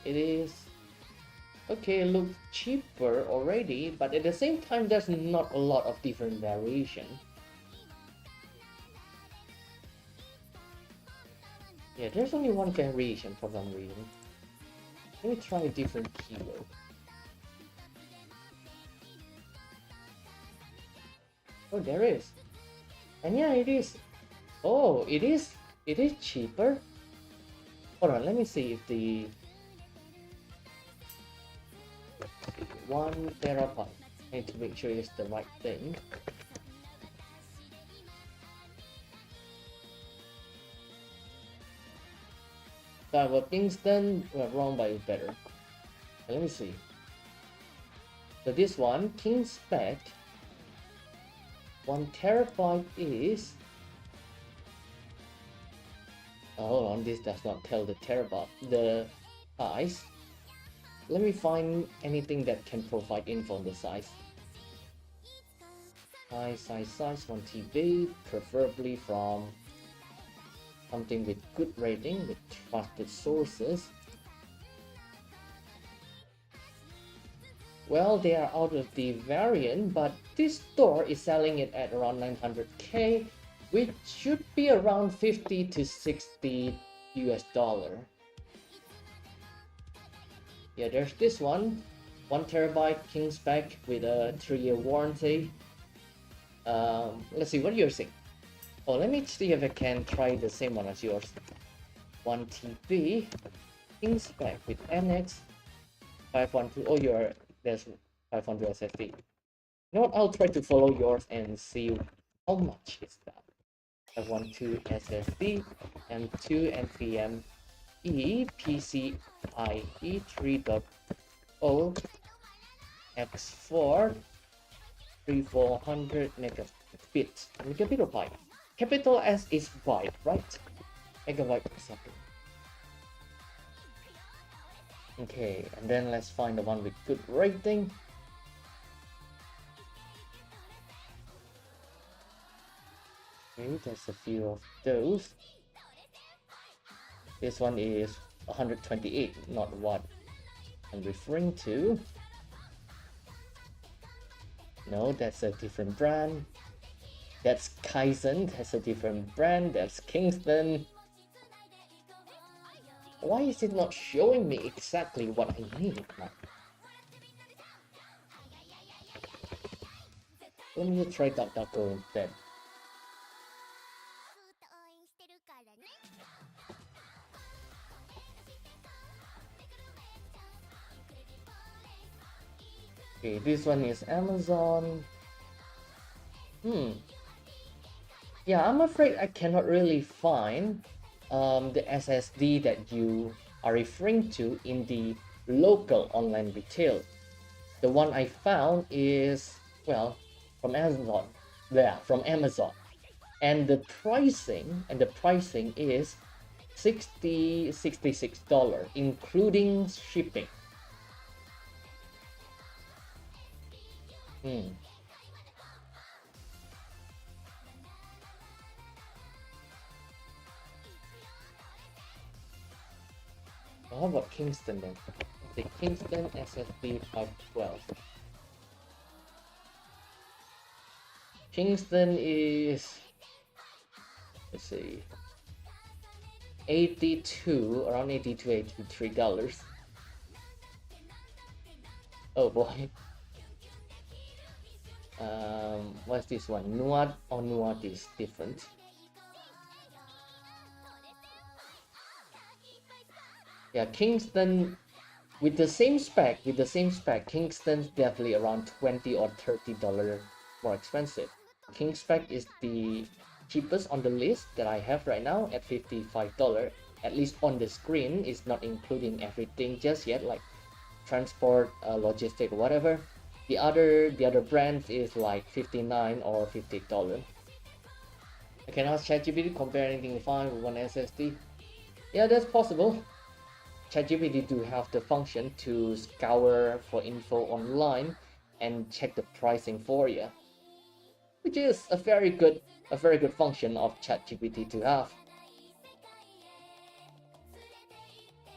It is. Okay, it looks cheaper already, but at the same time, there's not a lot of different variation. Yeah, there's only one variation for some reason. Let me try a different keyword. Oh, there is. And yeah, it is. Oh, it is cheaper. Hold on, let me see if the 1 terabyte. I need to make sure it's the right thing. Sorry about Kingston, we're wrong by better. Let me see. So this one, King Spec, 1 terabyte is. Oh, hold on, this does not tell the terabyte, the size. Let me find anything that can provide info on the size. Size 1 TB, preferably from something with good rating, with trusted sources. Well, they are out of the variant, but this store is selling it at around 900k, which should be around 50 to 60 US dollar. Yeah, there's this one, 1 terabyte King Spec with a 3-year warranty. Let's see what you're saying. Oh, let me see if I can try the same one as yours. 1 TB King Spec with NX 512. Oh, there's 500 SSD. You know what? I'll try to follow yours and see how much is that. 512 SSD and 2 NVM PCIe 3.0 X4 3400 megabit or byte. Capital S is byte, right? Megabyte per second. Okay, and then let's find the one with good rating. Okay, there's a few of those. This one is 128, not what I'm referring to. No, that's a different brand. That's Kaizen, that's a different brand. That's Kingston. Why is it not showing me exactly what I need? Let me just try DuckDuckGo instead. Okay, this one is Amazon. Yeah, I'm afraid I cannot really find the SSD that you are referring to in the local online retail. The one I found is, well, from Amazon. Yeah, from Amazon. And the pricing is $66, including shipping. How about Kingston then? The Kingston SSD 512. Kingston is, let's see, around $83. Oh boy. What's this one? Nuad or Nuad is different. Yeah, Kingston with the same spec, Kingston's definitely around $20 or $30 more expensive. King spec is the cheapest on the list that I have right now at $55. At least on the screen, it's not including everything just yet, like transport, logistic, whatever. The other brands is like $59 or $50. I can ask ChatGPT compare anything fine with one SSD. Yeah, that's possible. ChatGPT do have the function to scour for info online and check the pricing for you, which is a very good function of ChatGPT to have.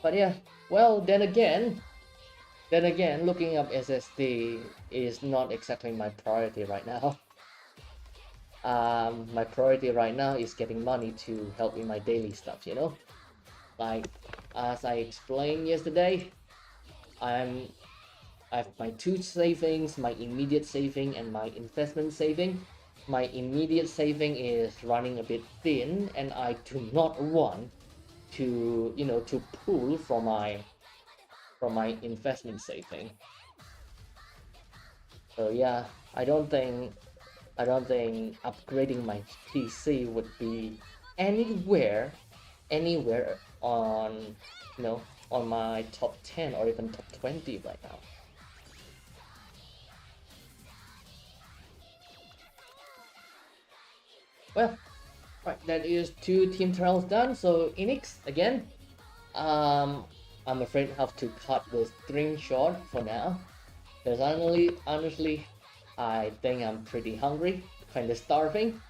But yeah, well, then again, looking up SSD is not exactly my priority right now. My priority right now is getting money to help in my daily stuff, you know? Like, as I explained yesterday, I have my two savings, my immediate saving and my investment saving. My immediate saving is running a bit thin, and I do not want to, to pull from my investment saving. So yeah, I don't think upgrading my PC would be anywhere on, on my top 10 or even top 20 right now. Well, right, that is 2 team trials done. So Enix again, I'm afraid I have to cut the stream short for now, because honestly, I think I'm pretty hungry, kind of starving.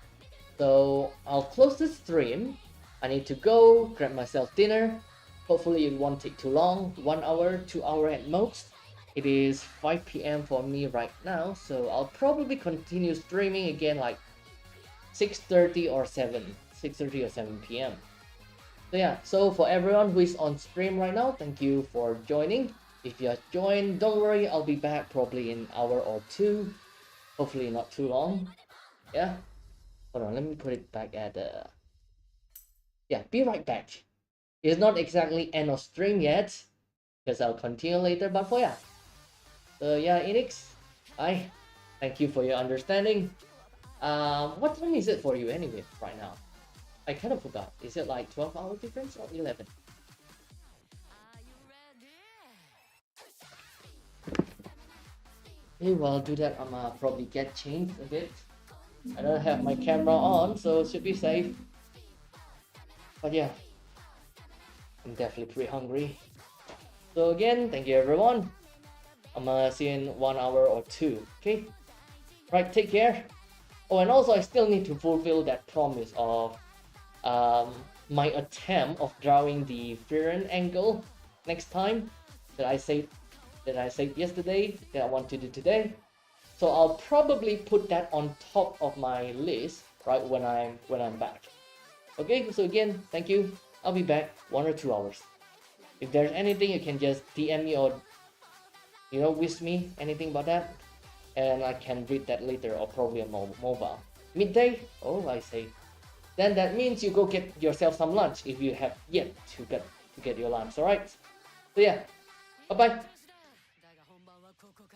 So I'll close the stream. I need to go grab myself dinner. Hopefully it won't take too long, 1 hour, 2 hours at most. It is 5 p.m. for me right now, so I'll probably continue streaming again like 6:30 or 7 p.m. So yeah, so for everyone who is on stream right now, thank you for joining. If you have joined, don't worry, I'll be back probably in an hour or 2. Hopefully not too long. Yeah. Hold on, let me put it back at yeah, be right back. It's not exactly end of stream yet, because I'll continue later, but for yeah. So yeah, Enix, thank you for your understanding. What time is it for you anyway right now? I kind of forgot. Is it like 12-hour difference or 11? Okay, while I'll do that, I'm probably get changed a bit. I don't have my camera on, so it should be safe. But yeah, I'm definitely pretty hungry. So again, thank you everyone. I'm gonna see you in 1 hour or two. Okay? Right, take care. Oh, and also I still need to fulfill that promise of um, my attempt of drawing the Firen angle next time that I said yesterday that I want to do today. So I'll probably put that on top of my list right when I'm back. Okay, so again, thank you. I'll be back 1 or 2 hours. If there's anything, you can just DM me or wish me anything about that, and I can read that later or probably on mobile. Midday? Oh, I see. Then that means you go get yourself some lunch if you have yet to get your lunch. All right. So yeah, bye bye.